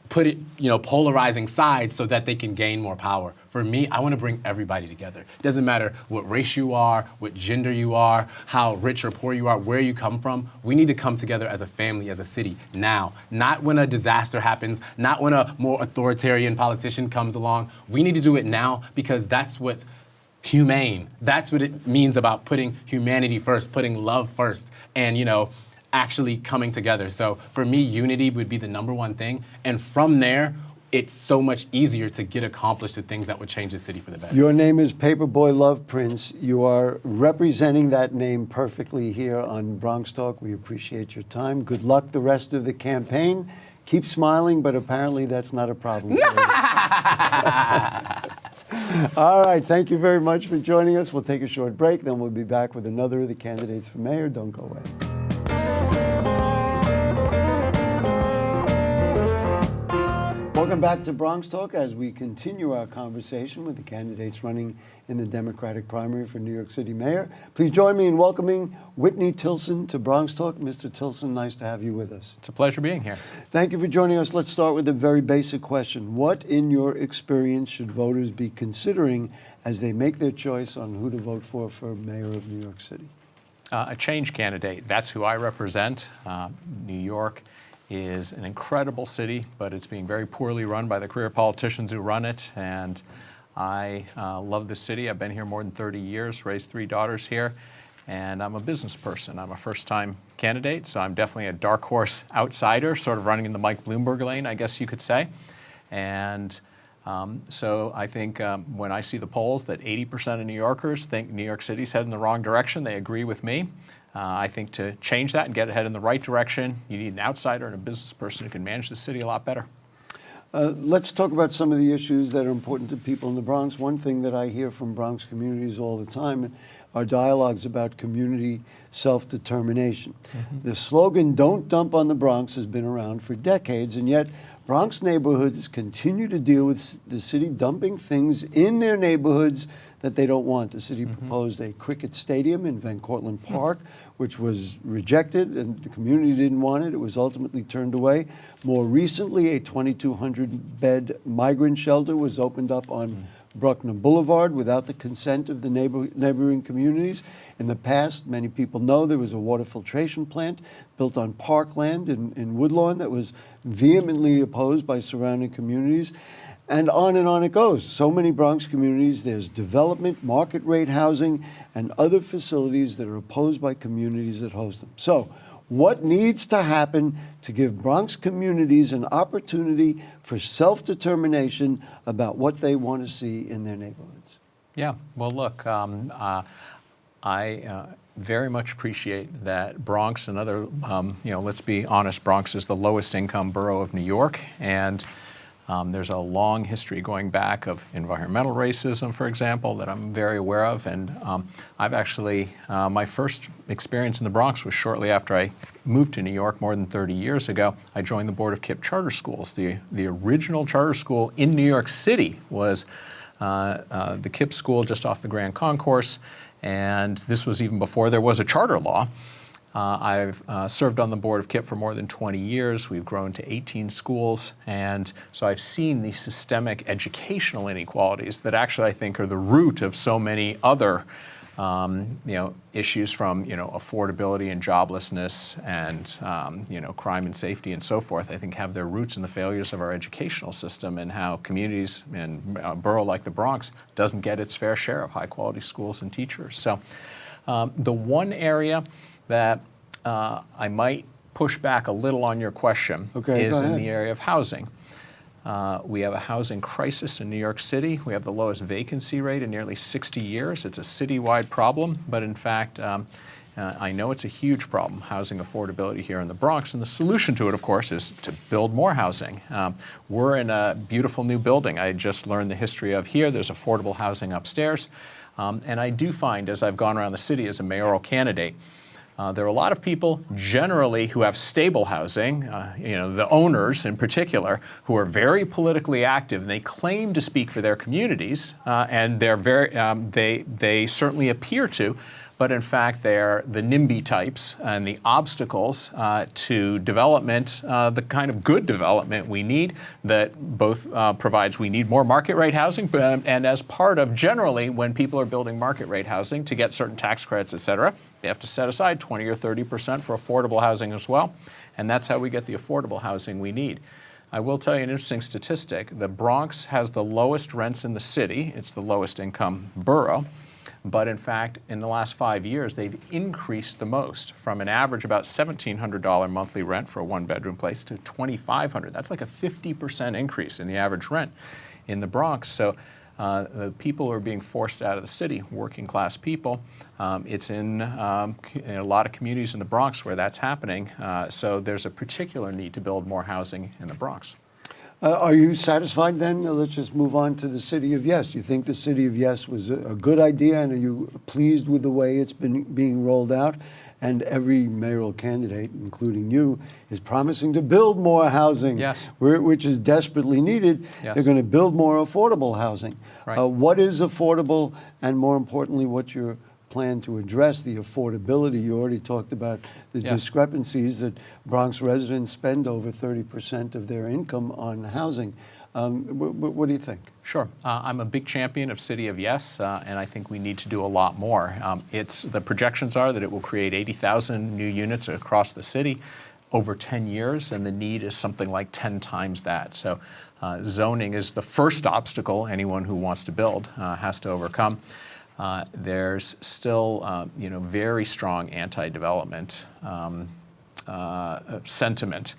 polarizing sides so that they can gain more power. For me, I want to bring everybody together. It doesn't matter what race you are, what gender you are, how rich or poor you are, where you come from. We need to come together as a family, as a city, now. Not when a disaster happens, not when a more authoritarian politician comes along. We need to do it now, because that's what's humane. That's what it means about putting humanity first, putting love first, and, actually coming together. So for me, unity would be the number one thing. And from there, it's so much easier to get accomplished the things that would change the city for the better. Your name is Paperboy Love Prince. You are representing that name perfectly here on BronxTalk. We appreciate your time. Good luck the rest of the campaign. Keep smiling, but apparently that's not a problem. All right, thank you very much for joining us. We'll take a short break, then we'll be back with another of the candidates for mayor. Don't go away. Welcome back to BronxTalk as we continue our conversation with the candidates running in the Democratic primary for New York City Mayor. Please join me in welcoming Whitney Tilson to BronxTalk. Mr. Tilson, nice to have you with us. It's a pleasure being here. Thank you for joining us. Let's start with a very basic question. What, in your experience, should voters be considering as they make their choice on who to vote for mayor of New York City? A change candidate, that's who I represent. New York is an incredible city, but it's being very poorly run by the career politicians who run it. And I love the city. I've been here more than 30 years, raised 3 daughters here, and I'm a business person. I'm a first-time candidate, so I'm definitely a dark horse outsider, sort of running in the Mike Bloomberg lane, I guess you could say. And so I think when I see the polls that 80% of New Yorkers think New York City's heading in the wrong direction, they agree with me. I think to change that and get it headed in the right direction, you need an outsider and a business person who can manage the city a lot better. Let's talk about some of the issues that are important to people in the Bronx. One thing that I hear from Bronx communities all the time are dialogues about community self-determination. The slogan, "Don't dump on the Bronx," has been around for decades, and yet Bronx neighborhoods continue to deal with the city dumping things in their neighborhoods that they don't want. The city proposed a cricket stadium in Van Cortlandt Park, which was rejected, and the community didn't want it. It was ultimately turned away. More recently, a 2,200-bed migrant shelter was opened up on Bruckner Boulevard without the consent of the neighboring communities. In the past, many people know there was a water filtration plant built on parkland in Woodlawn that was vehemently opposed by surrounding communities. And on it goes. So many Bronx communities, there's development, market rate housing, and other facilities that are opposed by communities that host them. So what needs to happen to give Bronx communities an opportunity for self-determination about what they want to see in their neighborhoods? Yeah, well, look, I very much appreciate that Bronx and other, let's be honest, Bronx is the lowest income borough of New York, and there's a long history going back of environmental racism, for example, that I'm very aware of. And I've actually, my first experience in the Bronx was shortly after I moved to New York more than 30 years ago. I joined the board of KIPP charter schools. The original charter school in New York City was the KIPP school just off the Grand Concourse. And this was even before there was a charter law. I've served on the board of KIPP for more than 20 years. We've grown to 18 schools. And so I've seen these systemic educational inequalities that actually I think are the root of so many other issues from, affordability and joblessness and, crime and safety and so forth, I think have their roots in the failures of our educational system and how communities and a borough like the Bronx doesn't get its fair share of high quality schools and teachers. So the one area that I might push back a little on your question is in the area of housing. We have a housing crisis in New York City. We have the lowest vacancy rate in nearly 60 years. It's a citywide problem, but in fact, I know it's a huge problem, housing affordability here in the Bronx, and the solution to it, of course, is to build more housing. We're in a beautiful new building. I just learned the history of here. There's affordable housing upstairs, and I do find, as I've gone around the city as a mayoral candidate, there are a lot of people generally who have stable housing, the owners in particular, who are very politically active, and they claim to speak for their communities, and they're they certainly appear to, but in fact they're the NIMBY types and the obstacles to development, the kind of good development we need that both provides, we need more market rate housing, and as part of generally when people are building market rate housing to get certain tax credits, et cetera, they have to set aside 20 or 30% for affordable housing as well, and that's how we get the affordable housing we need. I will tell you an interesting statistic. The Bronx has the lowest rents in the city. It's the lowest income borough. But in fact, in the last 5 years, they've increased the most from an average about $1,700 monthly rent for a one-bedroom place to $2,500. That's like a 50% increase in the average rent in the Bronx. So the people who are being forced out of the city, working class people, it's in a lot of communities in the Bronx where that's happening. So there's a particular need to build more housing in the Bronx. Are you satisfied then? Let's just move on to the City of Yes. You think the City of Yes was a good idea, and are you pleased with the way it's been being rolled out? And every mayoral candidate, including you, is promising to build more housing, which is desperately needed. They're going to build more affordable housing. Right. What is affordable, and more importantly, what's your plan to address the affordability? You already talked about the discrepancies that Bronx residents spend over 30% of their income on housing. What do you think? Sure. I'm a big champion of City of Yes, and I think we need to do a lot more. The projections are that it will create 80,000 new units across the city. over 10 years, and the need is something like 10 times that. So zoning is the first obstacle anyone who wants to build has to overcome. There's still very strong anti-development sentiment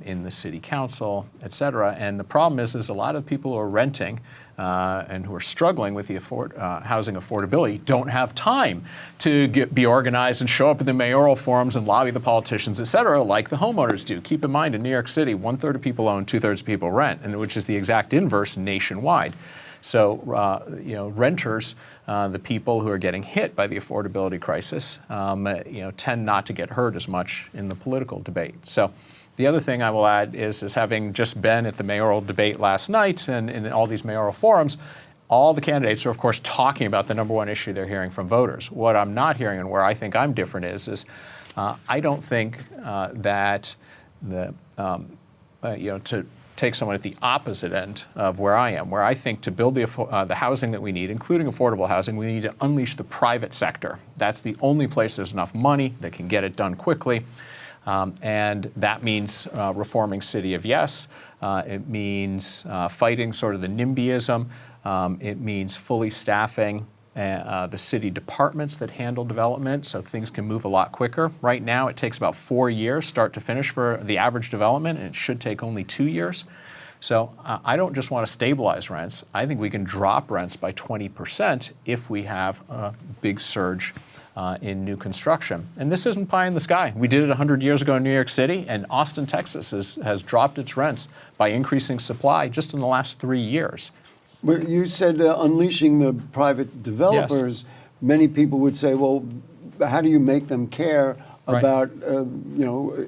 in the city council, et cetera. And the problem is a lot of people who are renting and who are struggling with the housing affordability don't have time to be organized and show up at the mayoral forums and lobby the politicians, et cetera, like the homeowners do. Keep in mind, in New York City, 1/3 of people own, 2/3 of people rent, and which is the exact inverse nationwide. So, renters, the people who are getting hit by the affordability crisis, tend not to get hurt as much in the political debate. So, the other thing I will add is having just been at the mayoral debate last night and in all these mayoral forums, all the candidates are, of course, talking about the number one issue they're hearing from voters. What I'm not hearing, and where I think I'm different, is I don't think that to take someone at the opposite end of where I am, where I think to build the housing that we need, including affordable housing, we need to unleash the private sector. That's the only place there's enough money that can get it done quickly. And that means reforming City of Yes. It means fighting sort of the NIMBYism. It means fully staffing the city departments that handle development so things can move a lot quicker. Right now, it takes about 4 years, start to finish, for the average development, and it should take only 2 years. So I don't just want to stabilize rents. I think we can drop rents by 20% if we have a big surge in new construction. And this isn't pie in the sky. We did it 100 years ago in New York City, and Austin, Texas has dropped its rents by increasing supply just in the last 3 years. But you said unleashing the private developers. Yes. Many people would say, well, how do you make them care about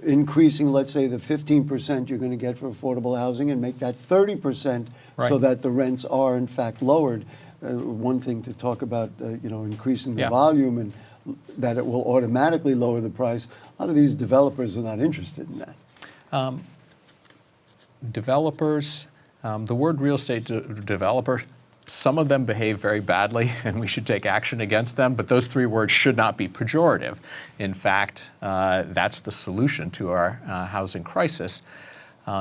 increasing, let's say, the 15% you're going to get for affordable housing and make that 30% so that the rents are, in fact, lowered? One thing to talk about, increasing the volume and that it will automatically lower the price. A lot of these developers are not interested in that. Developers, the word real estate developer, some of them behave very badly and we should take action against them, but those 3 words should not be pejorative. In fact, that's the solution to our housing crisis.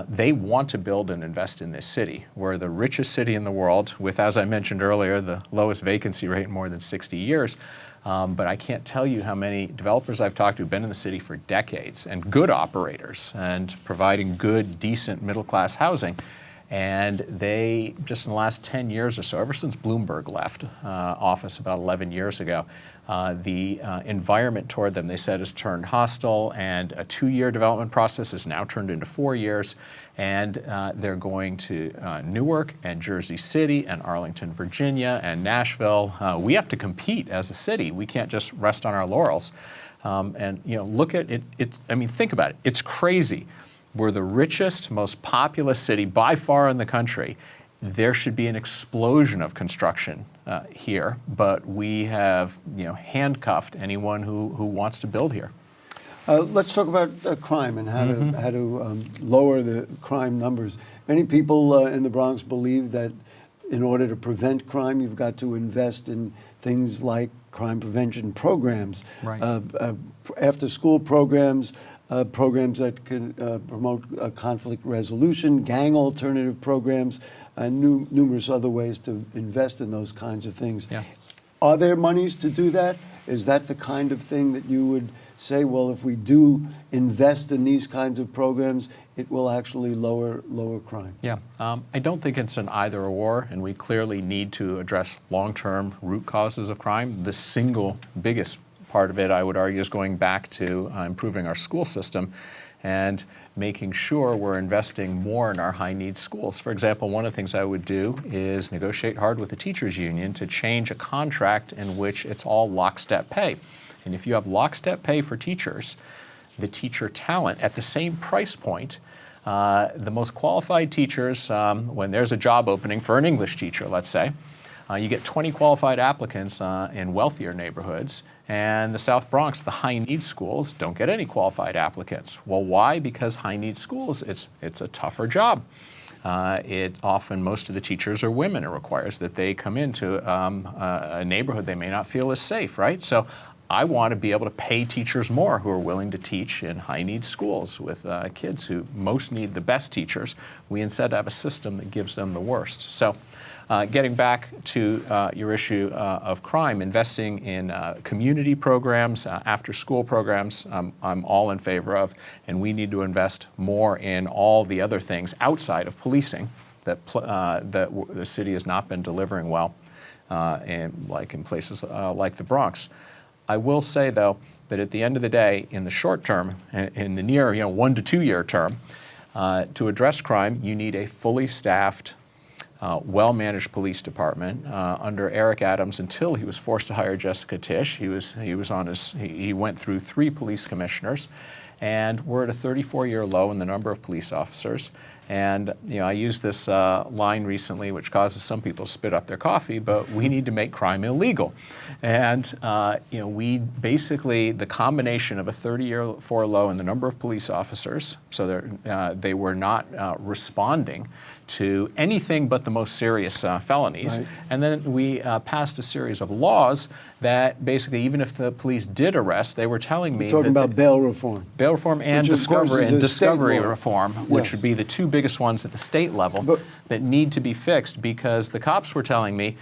They want to build and invest in this city. We're the richest city in the world with, as I mentioned earlier, the lowest vacancy rate in more than 60 years. But I can't tell you how many developers I've talked to who've been in the city for decades and good operators and providing good, decent middle-class housing. And they, just in the last 10 years or so, ever since Bloomberg left office about 11 years ago, the environment toward them, they said, has turned hostile, and a 2-year development process is now turned into 4 years. And they're going to Newark and Jersey City and Arlington, Virginia and Nashville. We have to compete as a city. We can't just rest on our laurels. Look at it. Think about it. It's crazy. We're the richest, most populous city by far in the country. There should be an explosion of construction here, but we have, handcuffed anyone who wants to build here. Let's talk about crime and how to lower the crime numbers. Many people in the Bronx believe that in order to prevent crime, you've got to invest in things like crime prevention programs, after-school programs, programs that can promote conflict resolution, gang alternative programs, and numerous other ways to invest in those kinds of things. Yeah. Are there monies to do that? Is that the kind of thing that you would say, well, if we do invest in these kinds of programs, it will actually lower crime? Yeah, I don't think it's an either or, and we clearly need to address long-term root causes of crime. The single biggest part of it, I would argue, is going back to improving our school system and making sure we're investing more in our high-needs schools. For example, one of the things I would do is negotiate hard with the teachers union to change a contract in which it's all lockstep pay. And if you have lockstep pay for teachers, the teacher talent at the same price point, the most qualified teachers, when there's a job opening for an English teacher, let's say, you get 20 qualified applicants in wealthier neighborhoods, and the South Bronx, the high-needs schools, don't get any qualified applicants. Well, why? Because high-needs schools, it's a tougher job. Often, most of the teachers are women. It requires that they come into a neighborhood they may not feel is safe, right? So I want to be able to pay teachers more who are willing to teach in high-need schools with kids who most need the best teachers. We instead have a system that gives them the worst. So getting back to your issue of crime, investing in community programs, after-school programs, I'm all in favor of, and we need to invest more in all the other things outside of policing that the city has not been delivering well, like in places like the Bronx. I will say, though, that at the end of the day, in the short term, in the near 1 to 2 year term, to address crime, you need a fully staffed, well-managed police department. Under Eric Adams, until he was forced to hire Jessica Tisch, he went through 3 police commissioners, and we're at a 34-year low in the number of police officers. And I used this line recently, which causes some people to spit up their coffee, but we need to make crime illegal. And we basically, the combination of a 30-year low in the number of police officers, so they were not responding to anything but the most serious felonies. Right. And then we passed a series of laws that basically, even if the police did arrest, they were telling me talking about bail reform. Bail reform and discovery reform, which Yes. would be the 2 biggest ones at the state level that need to be fixed, because the cops were telling me,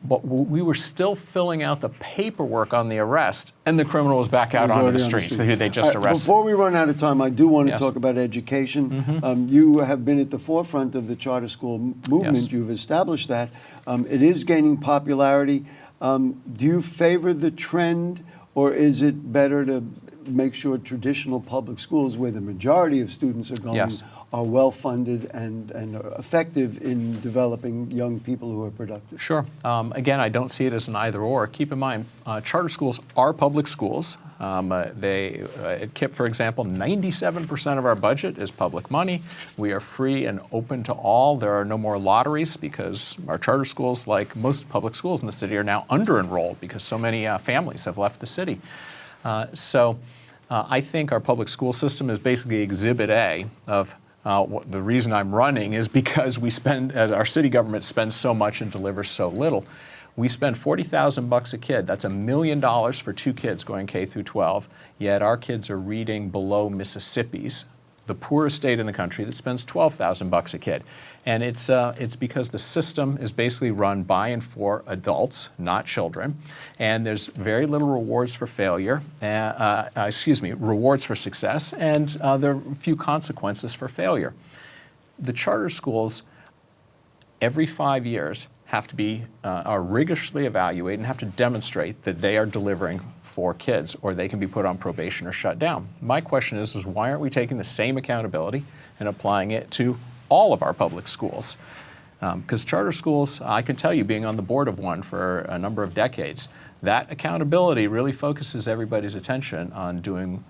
but we were still filling out the paperwork on the arrest, and the criminal was back out onto the streets who they just arrested. Before we run out of time, I do want to Yes. talk about education. You have been at the forefront of the charter school movement. Yes. You've established that. It is gaining popularity. Do you favor the trend, or is it better to make sure traditional public schools, where the majority of students are going, Yes. are well-funded and are effective in developing young people who are productive? Sure. Again, I don't see it as an either-or. Keep in mind, charter schools are public schools. At KIPP, for example, 97% of our budget is public money. We are free and open to all. There are no more lotteries, because our charter schools, like most public schools in the city, are now under-enrolled because so many families have left the city. I think our public school system is basically Exhibit A of the reason I'm running is because as our city government spends so much and delivers so little. We spend $40,000 a kid. That's $1 million for 2 kids going K through 12. Yet our kids are reading below Mississippi's, the poorest state in the country, that spends $12,000 a kid. And it's because the system is basically run by and for adults, not children. And there's very little rewards for failure, rewards for success, and there are few consequences for failure. The charter schools, every 5 years, have to be are rigorously evaluated and have to demonstrate that they are delivering for kids, or they can be put on probation or shut down. My question is why aren't we taking the same accountability and applying it to all of our public schools? Because charter schools, I can tell you, being on the board of one for a number of decades, that accountability really focuses everybody's attention on doing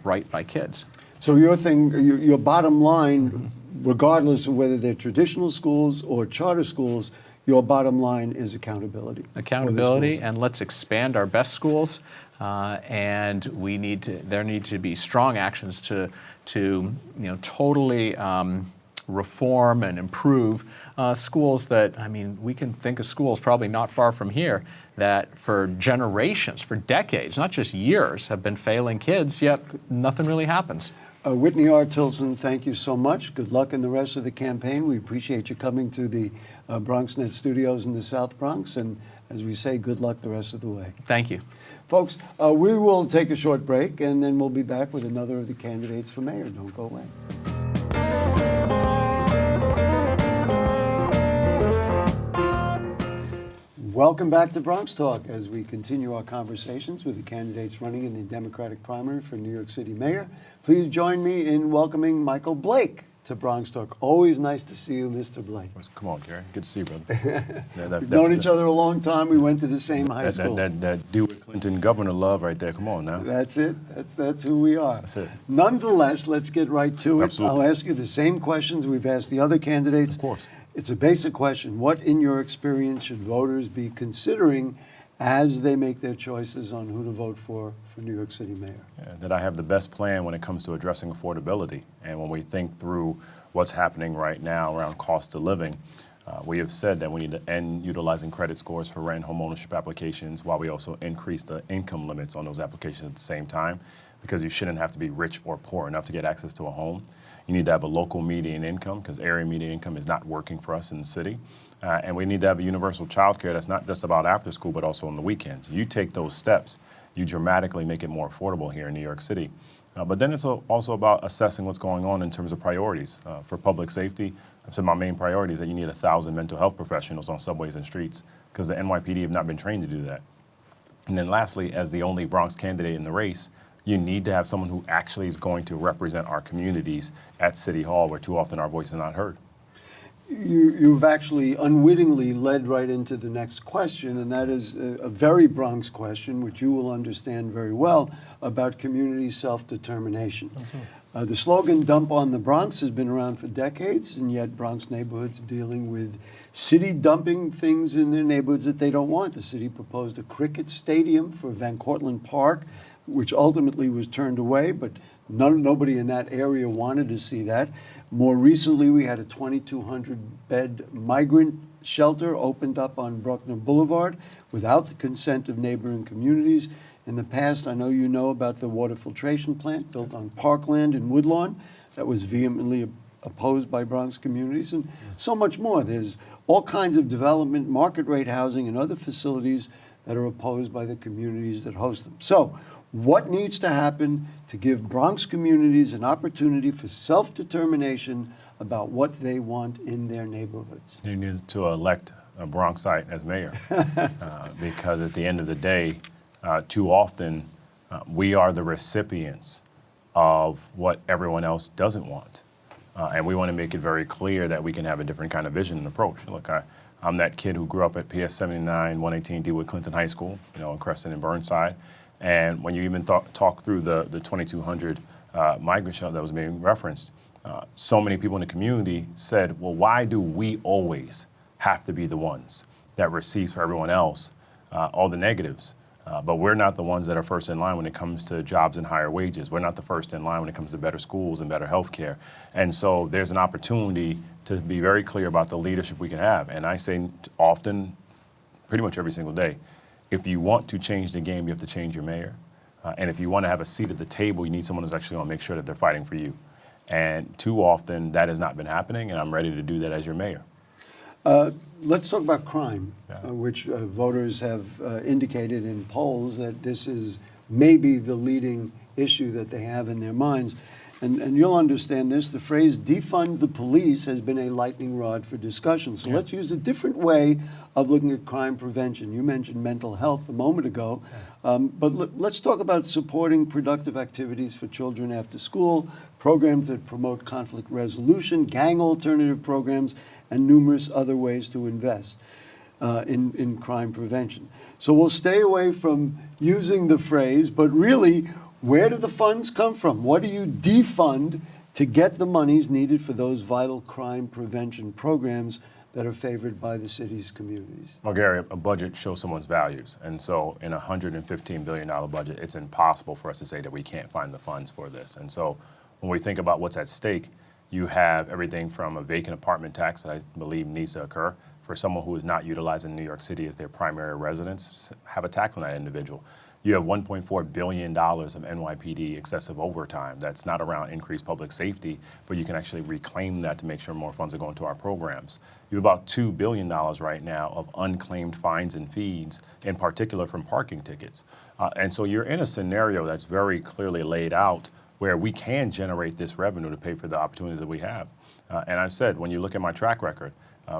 right by kids. So your bottom line, regardless of whether they're traditional schools or charter schools, your bottom line is accountability. Accountability, and let's expand our best schools. And there need to be strong actions to totally reform and improve schools that, we can think of schools probably not far from here that for generations, for decades, not just years, have been failing kids, yet nothing really happens. Whitney R. Tilson, thank you so much. Good luck in the rest of the campaign. We appreciate you coming to the BronxNet studios in the South Bronx. And as we say, good luck the rest of the way. Thank you. Folks, we will take a short break, and then we'll be back with another of the candidates for mayor. Don't go away. Welcome back to Bronx Talk as we continue our conversations with the candidates running in the Democratic primary for New York City Mayor. Please join me in welcoming Michael Blake to Bronx Talk. Always nice to see you, Mr. Blake. Come on, Gary. Good to see you, brother. We've known each other a long time. We went to the same high school. That Dewitt Clinton governor love right there. Come on now. That's it. That's who we are. That's it. Nonetheless, let's get right to it. Absolutely. I'll ask you the same questions we've asked the other candidates. Of course. It's a basic question. What, in your experience, should voters be considering as they make their choices on who to vote for New York City Mayor? That I have the best plan when it comes to addressing affordability. And when we think through what's happening right now around cost of living, We have said that we need to end utilizing credit scores for rent and home ownership applications while we also increase the income limits on those applications at the same time, because you shouldn't have to be rich or poor enough to get access to a home. You need to have a local median income, because area median income is not working for us in the city. And we need to have a universal child care that's not just about after school, but also on the weekends. You take those steps, you dramatically make it more affordable here in New York City. But then it's also about assessing what's going on in terms of priorities. For public safety, I've said my main priority is that you need 1,000 mental health professionals on subways and streets, because the NYPD have not been trained to do that. And then lastly, as the only Bronx candidate in the race, you need to have someone who actually is going to represent our communities at City Hall, where too often our voice is not heard. You've actually unwittingly led right into the next question, and that is a very Bronx question, which you will understand very well, about community self-determination. The slogan, "Dump on the Bronx," has been around for decades, and yet Bronx neighborhoods dealing with city dumping things in their neighborhoods that they don't want. The city proposed a cricket stadium for Van Cortlandt Park, which ultimately was turned away, but nobody in that area wanted to see that. More recently, we had a 2,200-bed migrant shelter opened up on Bruckner Boulevard without the consent of neighboring communities. In the past, I know you know about the water filtration plant built on Parkland in Woodlawn that was vehemently opposed by Bronx communities, and so much more. There's all kinds of development, market rate housing, and other facilities that are opposed by the communities that host them. So, what needs to happen to give Bronx communities an opportunity for self-determination about what they want in their neighborhoods? You need to elect a Bronxite as mayor, because at the end of the day, too often we are the recipients of what everyone else doesn't want. And we want to make it very clear that we can have a different kind of vision and approach. Look, I'm that kid who grew up at PS 79, 118 DeWitt Clinton High School, in Crescent and Burnside. And when you even talk through the 2,200 migrant shelter that was being referenced, so many people in the community said, well, why do we always have to be the ones that receive for everyone else all the negatives? But we're not the ones that are first in line when it comes to jobs and higher wages. We're not the first in line when it comes to better schools and better health care. And so there's an opportunity to be very clear about the leadership we can have. And I say often, pretty much every single day, if you want to change the game, you have to change your mayor. And if you want to have a seat at the table, you need someone who's actually going to make sure that they're fighting for you. And too often, that has not been happening, and I'm ready to do that as your mayor. Let's talk about crime, which voters have indicated in polls that this is maybe the leading issue that they have in their minds. And you'll understand this. The phrase defund the police has been a lightning rod for discussion. So let's use a different way of looking at crime prevention. You mentioned mental health a moment ago, but let's talk about supporting productive activities for children after school, programs that promote conflict resolution, gang alternative programs, and numerous other ways to invest in crime prevention. So we'll stay away from using the phrase, but really, where do the funds come from? What do you defund to get the monies needed for those vital crime prevention programs that are favored by the city's communities? Well, Gary, a budget shows someone's values. And so in a $115 billion budget, it's impossible for us to say that we can't find the funds for this. And so when we think about what's at stake, you have everything from a vacant apartment tax that I believe needs to occur for someone who is not utilizing New York City as their primary residence, have a tax on that individual. You have $1.4 billion of NYPD excessive overtime that's not around increased public safety, but you can actually reclaim that to make sure more funds are going to our programs. You have about $2 billion right now of unclaimed fines and fees, in particular from parking tickets. And so you're in a scenario that's very clearly laid out where we can generate this revenue to pay for the opportunities that we have. And I've said, when you look at my track record,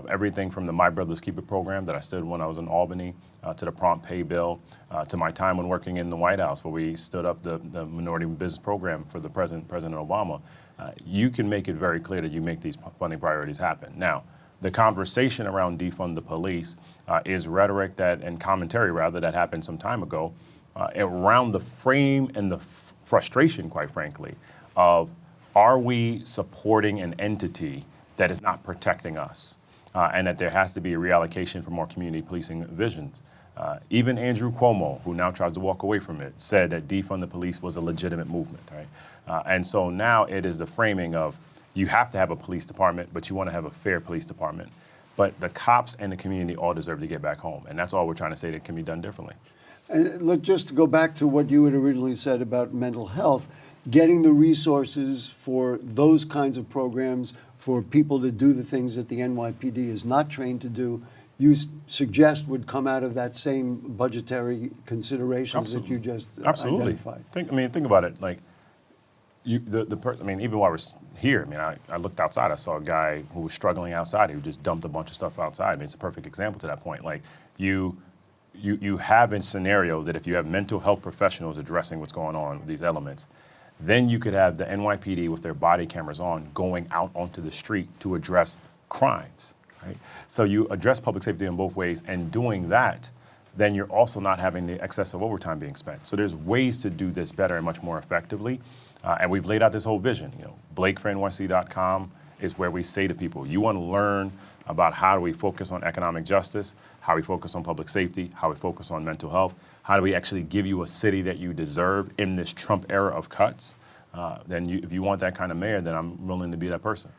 everything from the My Brother's Keeper program that I stood when I was in Albany, to the prompt pay bill, to my time when working in the White House, where we stood up the minority business program for the President Obama. You can make it very clear that you make these funding priorities happen. Now, the conversation around defund the police is rhetoric and commentary rather that happened some time ago around the frame and the frustration, quite frankly, of are we supporting an entity that is not protecting us? And that there has to be a reallocation for more community policing visions. Even Andrew Cuomo, who now tries to walk away from it, said that defund the police was a legitimate movement, right? And so now it is the framing of you have to have a police department, but you want to have a fair police department. But the cops and the community all deserve to get back home. And that's all we're trying to say that can be done differently. And look, just to go back to what you had originally said about mental health, getting the resources for those kinds of programs for people to do the things that the NYPD is not trained to do, you suggest would come out of that same budgetary considerations that you just identified. Think about it. Like, the person. Even while we're here, I looked outside. I saw a guy who was struggling outside. Who just dumped a bunch of stuff outside. It's a perfect example to that point. Like, you have a scenario that if you have mental health professionals addressing what's going on with these elements, then you could have the NYPD with their body cameras on going out onto the street to address crimes. Right? So you address public safety in both ways, and doing that, then you're also not having the excessive overtime being spent. So there's ways to do this better and much more effectively. And we've laid out this whole vision. BlakeforNYC.com is where we say to people, you want to learn about how do we focus on economic justice, how we focus on public safety, how we focus on mental health, how do we actually give you a city that you deserve in this Trump era of cuts, then if you want that kind of mayor, then I'm willing to be that person.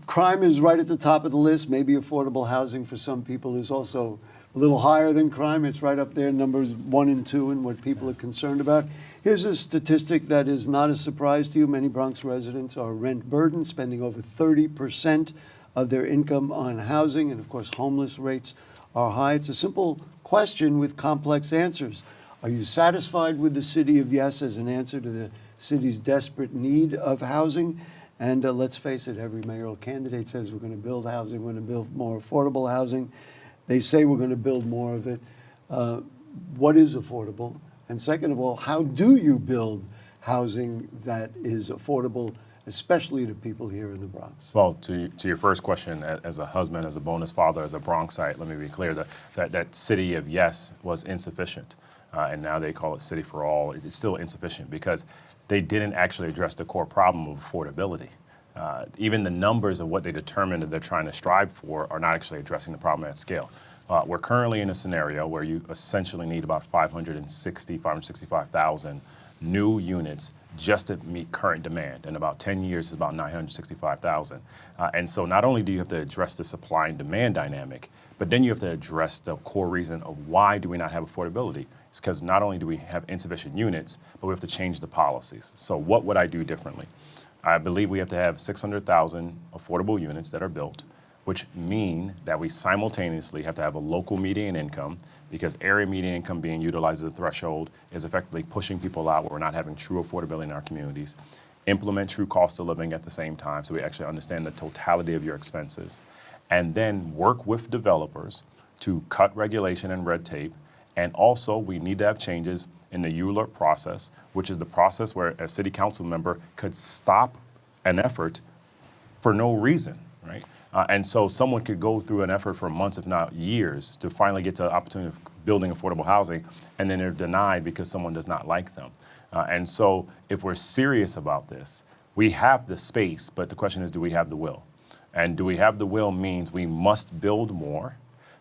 Crime is right at the top of the list. Maybe affordable housing for some people is also a little higher than crime. It's right up there, numbers 1 and 2 in what people are concerned about. Here's a statistic that is not a surprise to you. Many Bronx residents are rent burdened, spending over 30% of their income on housing, and of course homeless rates are high. It's a simple question with complex answers. Are you satisfied with the city of yes as an answer to the city's desperate need of housing? And let's face it, every mayoral candidate says we're going to build housing, we're going to build more affordable housing. They say we're going to build more of it. What is affordable? And second of all, how do you build housing that is affordable, especially to people here in the Bronx? Well, to your first question, as a husband, as a bonus father, as a Bronxite, let me be clear that city of yes was insufficient. And now they call it City for All. It's still insufficient because they didn't actually address the core problem of affordability. Even the numbers of what they determined that they're trying to strive for are not actually addressing the problem at scale. We're currently in a scenario where you essentially need about 565,000 new units just to meet current demand. In about 10 years, it's about 965,000. And so not only do you have to address the supply and demand dynamic, but then you have to address the core reason of why do we not have affordability. It's because not only do we have insufficient units, but we have to change the policies. So what would I do differently? I believe we have to have 600,000 affordable units that are built, which mean that we simultaneously have to have a local median income, because area median income being utilized as a threshold is effectively pushing people out where we're not having true affordability in our communities. Implement true cost of living at the same time so we actually understand the totality of your expenses. And then work with developers to cut regulation and red tape. And also we need to have changes in the ULURP process, which is the process where a city council member could stop an effort for no reason, right? And so someone could go through an effort for months, if not years, to finally get to the opportunity of building affordable housing, and then they're denied because someone does not like them. And so if we're serious about this, we have the space, but the question is, do we have the will? And do we have the will means we must build more,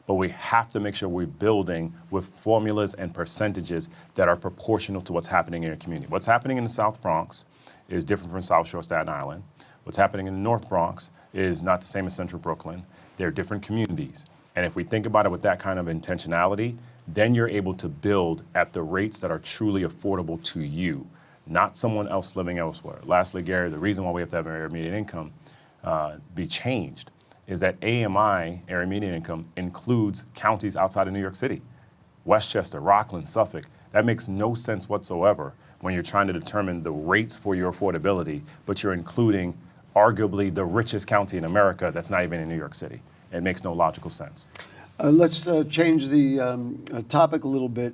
but we have to make sure we're building with formulas and percentages that are proportional to what's happening in your community. What's happening in the South Bronx is different from South Shore, Staten Island. What's happening in the North Bronx is not the same as Central Brooklyn. They're different communities. And if we think about it with that kind of intentionality, then you're able to build at the rates that are truly affordable to you, not someone else living elsewhere. Lastly, Gary, the reason why we have to have our area median income be changed is that AMI, area median income, includes counties outside of New York City. Westchester, Rockland, Suffolk. That makes no sense whatsoever when you're trying to determine the rates for your affordability, but you're including arguably the richest county in America that's not even in New York City. It makes no logical sense. Let's change the topic a little bit.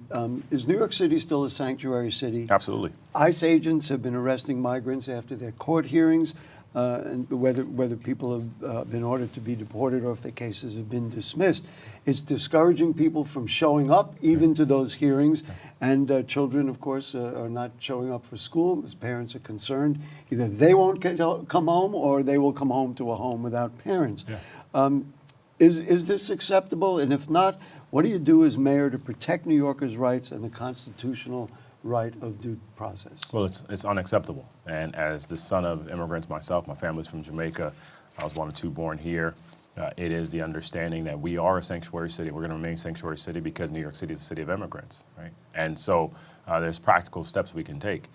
Is New York City still a sanctuary city? Absolutely. ICE agents have been arresting migrants after their court hearings, and whether people have been ordered to be deported or if their cases have been dismissed. It's discouraging people from showing up even to those hearings, and children, of course, are not showing up for school as parents are concerned. Either they won't come home or they will come home to a home without parents. Yeah. Is this acceptable? And if not, what do you do as mayor to protect New Yorkers' rights and the constitutional right of due process? Well, it's unacceptable. And as the son of immigrants myself, my family's from Jamaica. I was 1 of 2 born here. It is the understanding that we are a sanctuary city. We're going to remain a sanctuary city because New York City is a city of immigrants, right? And so there's practical steps we can take.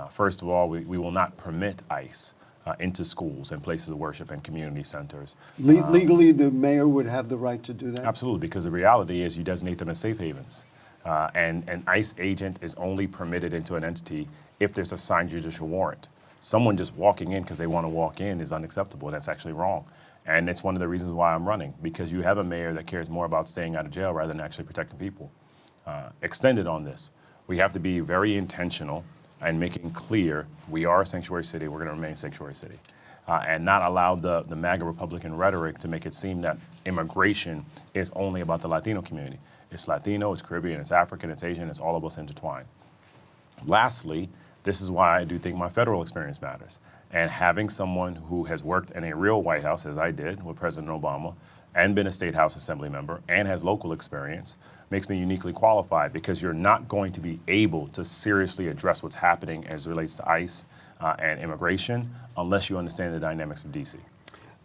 First of all, we will not permit ICE into schools and places of worship and community centers. Legally, the mayor would have the right to do that? Absolutely, because the reality is you designate them as safe havens. And an ICE agent is only permitted into an entity if there's a signed judicial warrant. Someone just walking in because they want to walk in is unacceptable. That's actually wrong. And it's one of the reasons why I'm running, because you have a mayor that cares more about staying out of jail rather than actually protecting people. Extended on this, we have to be very intentional and making clear we are a sanctuary city, we're going to remain a sanctuary city. And not allow the MAGA Republican rhetoric to make it seem that immigration is only about the Latino community. It's Latino, it's Caribbean, it's African, it's Asian, it's all of us intertwined. Lastly, this is why I do think my federal experience matters. And having someone who has worked in a real White House, as I did with President Obama, and been a State House Assembly member, and has local experience, makes me uniquely qualified, because you're not going to be able to seriously address what's happening as it relates to ICE and immigration unless you understand the dynamics of DC.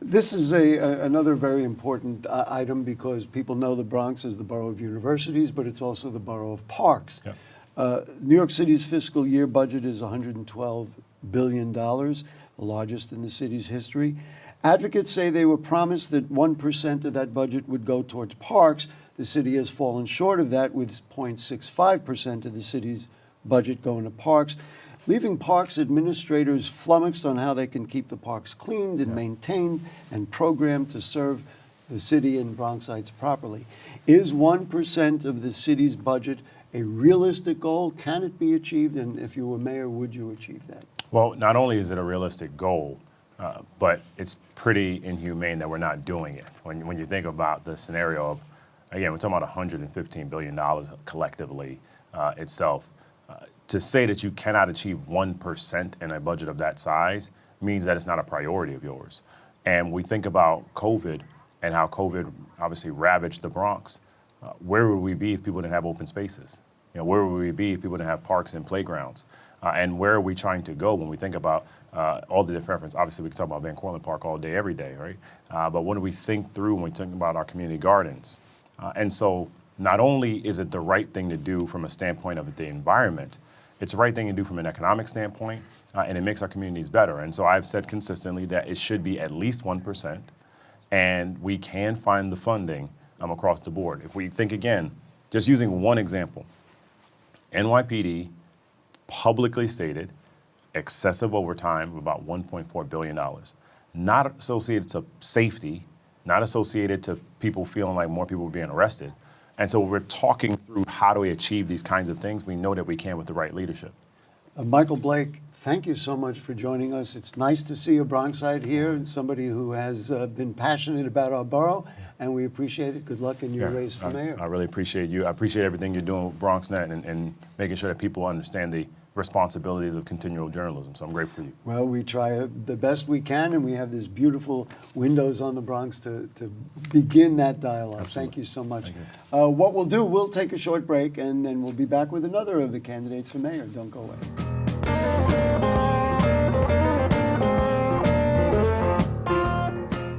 This is another very important item, because people know the Bronx is the borough of universities, but it's also the borough of parks. Yep. New York City's fiscal year budget is $112 billion, the largest in the city's history. Advocates say they were promised that 1% of that budget would go towards parks. The city has fallen short of that, with 0.65% of the city's budget going to parks, leaving parks administrators flummoxed on how they can keep the parks cleaned and maintained and programmed to serve the city and Bronxites properly. Is 1% of the city's budget a realistic goal? Can it be achieved? And if you were mayor, would you achieve that? Well, not only is it a realistic goal, but it's pretty inhumane that we're not doing it. When you think about the scenario of, again, we're talking about $115 billion collectively itself. To say that you cannot achieve 1% in a budget of that size means that it's not a priority of yours. And we think about COVID and how COVID obviously ravaged the Bronx. Where would we be if people didn't have open spaces? You know, where would we be if people didn't have parks and playgrounds? And where are we trying to go when we think about all the different efforts? Obviously, we can talk about Van Cortlandt Park all day, every day, right? But what do we think through when we think about our community gardens? And so not only is it the right thing to do from a standpoint of the environment, it's the right thing to do from an economic standpoint, and it makes our communities better. And so I've said consistently that it should be at least 1%, and we can find the funding across the board. If we think again, just using one example, NYPD publicly stated excessive overtime of about $1.4 billion, not associated to safety, not associated to people feeling like more people were being arrested. And so we're talking through how do we achieve these kinds of things. We know that we can with the right leadership. Michael Blake, thank you so much for joining us. It's nice to see a Bronxite here and somebody who has been passionate about our borough, and we appreciate it. Good luck in your race for mayor. I really appreciate you. I appreciate everything you're doing with BronxNet and making sure that people understand the responsibilities of continual journalism. So I'm grateful for you. Well, we try the best we can, and we have these beautiful windows on the Bronx to begin that dialogue. Absolutely. Thank you so much. Thank you. What we'll do, we'll take a short break, and then we'll be back with another of the candidates for mayor. Don't go away.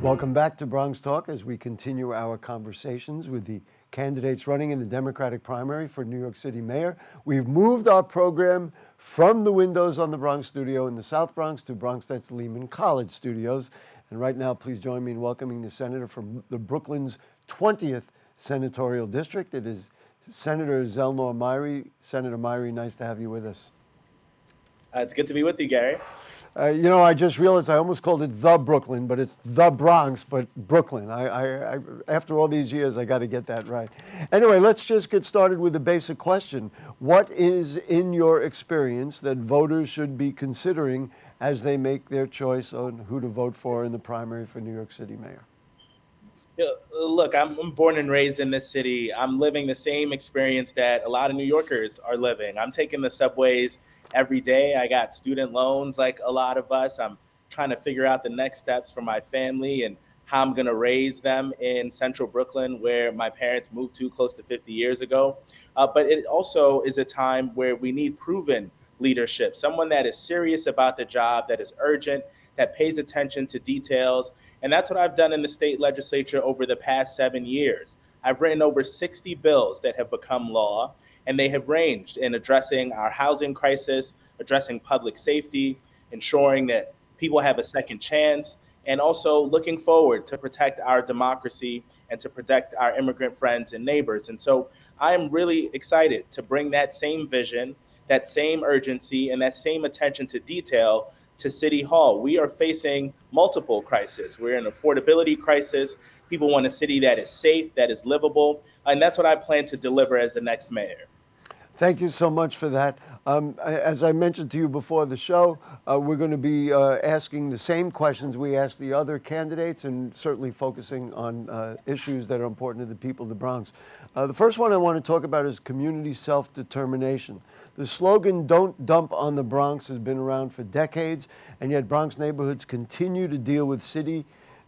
Welcome back to Bronx Talk as we continue our conversations with the candidates running in the Democratic primary for New York City mayor. We've moved our program from the windows on the Bronx studio in the South Bronx to BronxNet's Lehman College studios. And right now, please join me in welcoming the senator from the Brooklyn's 20th senatorial district. It is Senator Zellnor Myrie. Senator Myrie, nice to have you with us. It's good to be with you, Gary. You know, I just realized I almost called it the Brooklyn, but it's the Bronx, but Brooklyn. I after all these years, I got to get that right. Anyway, let's just get started with the basic question. What is, in your experience, that voters should be considering as they make their choice on who to vote for in the primary for New York City mayor? Look, I'm born and raised in this city. I'm living the same experience that a lot of New Yorkers are living. I'm taking the subways every day. I got student loans like a lot of us. I'm trying to figure out the next steps for my family and how I'm going to raise them in central Brooklyn, where my parents moved to close to 50 years ago. But it also is a time where we need proven leadership, someone that is serious about the job, that is urgent, that pays attention to details, And that's what I've done in the state legislature over the past 7 years. I've written over 60 bills that have become law, and they have ranged in addressing our housing crisis, addressing public safety, ensuring that people have a second chance, and also looking forward to protect our democracy and to protect our immigrant friends and neighbors. And so I am really excited to bring that same vision, that same urgency, and that same attention to detail to City Hall. We are facing multiple crises. We're in an affordability crisis. People want a city that is safe, that is livable, and that's what I plan to deliver as the next mayor. Thank you so much for that. As I mentioned to you before the show, we're going to be asking the same questions we asked the other candidates, and certainly focusing on issues that are important to the people of the Bronx. The first one I want to talk about is community self-determination. The slogan, "Don't dump on the Bronx," has been around for decades, and yet Bronx neighborhoods continue to deal with city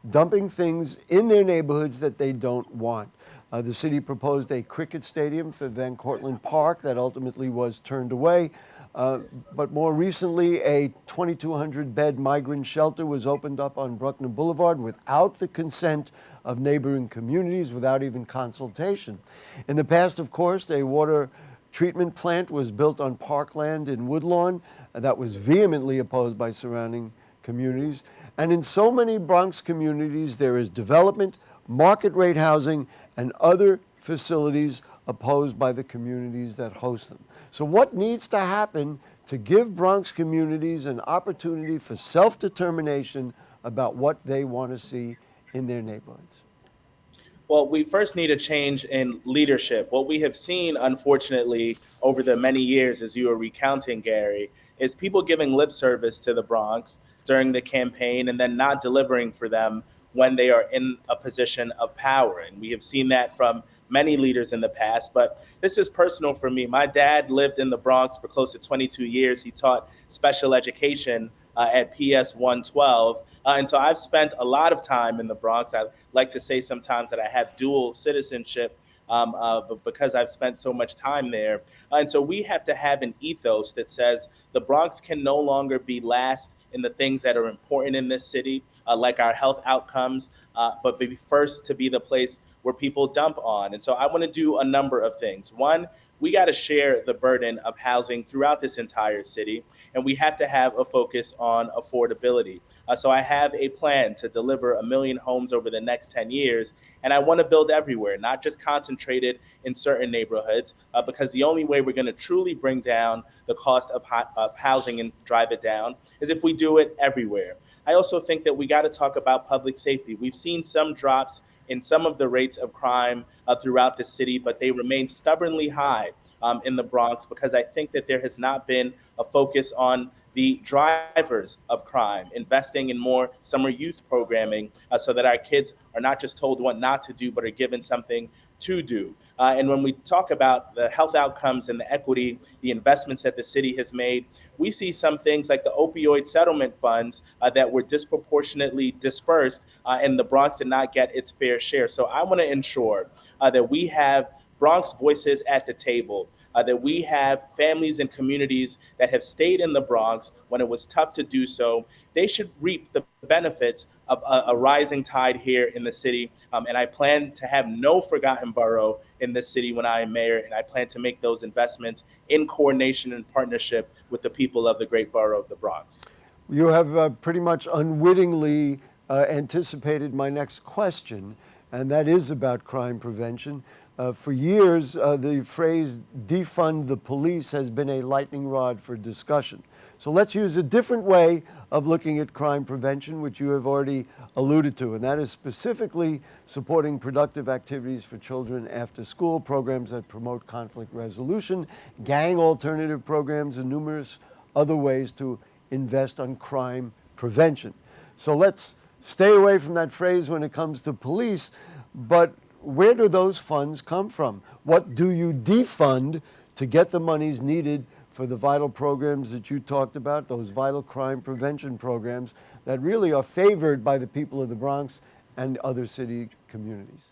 dumping things in their neighborhoods that they don't want. The city proposed a cricket stadium for Van Cortlandt Park that ultimately was turned away. But more recently, a 2,200-bed migrant shelter was opened up on Bruckner Boulevard without the consent of neighboring communities, without even consultation. In the past, of course, a water treatment plant was built on parkland in Woodlawn that was vehemently opposed by surrounding communities. And in so many Bronx communities, there is development, market rate housing, and other facilities opposed by the communities that host them. So what needs to happen to give Bronx communities an opportunity for self-determination about what they want to see in their neighborhoods? Well, we first need a change in leadership. What we have seen, unfortunately, over the many years, as you were recounting, Gary, is people giving lip service to the Bronx during the campaign and then not delivering for them when they are in a position of power. And we have seen that from many leaders in the past, but this is personal for me. My dad lived in the Bronx for close to 22 years. He taught special education at PS 112. And so I've spent a lot of time in the Bronx. I like to say sometimes that I have dual citizenship because I've spent so much time there. And so we have to have an ethos that says the Bronx can no longer be last in the things that are important in this city, like our health outcomes, but be first to be the place where people dump on. And so I want to do a number of things. One, we got to share the burden of housing throughout this entire city, and we have to have a focus on affordability. So I have a plan to deliver 1 million homes over the next 10 years, and I want to build everywhere, not just concentrated in certain neighborhoods, because the only way we're going to truly bring down the cost of housing and drive it down is if we do it everywhere. I also think that we got to talk about public safety. We've seen some drops in some of the rates of crime throughout the city, but they remain stubbornly high in the Bronx because I think that there has not been a focus on the drivers of crime, investing in more summer youth programming so that our kids are not just told what not to do, but are given something to do. And when we talk about the health outcomes and the equity, the investments that the city has made, we see some things like the opioid settlement funds that were disproportionately dispersed and the Bronx did not get its fair share. So I want to ensure that we have Bronx voices at the table, that we have families and communities that have stayed in the Bronx when it was tough to do so. They should reap the benefits of a rising tide here in the city. And I plan to have no forgotten borough in this city when I am mayor. And I plan to make those investments in coordination and partnership with the people of the great borough of the Bronx. You have pretty much unwittingly anticipated my next question, and that is about crime prevention. For years, the phrase defund the police has been a lightning rod for discussion. So let's use a different way of looking at crime prevention, which you have already alluded to, and that is specifically supporting productive activities for children after school, programs that promote conflict resolution, gang alternative programs, and numerous other ways to invest on crime prevention. So let's stay away from that phrase when it comes to police, but where do those funds come from? What do you defund to get the monies needed for the vital programs that you talked about, those vital crime prevention programs that really are favored by the people of the Bronx and other city communities?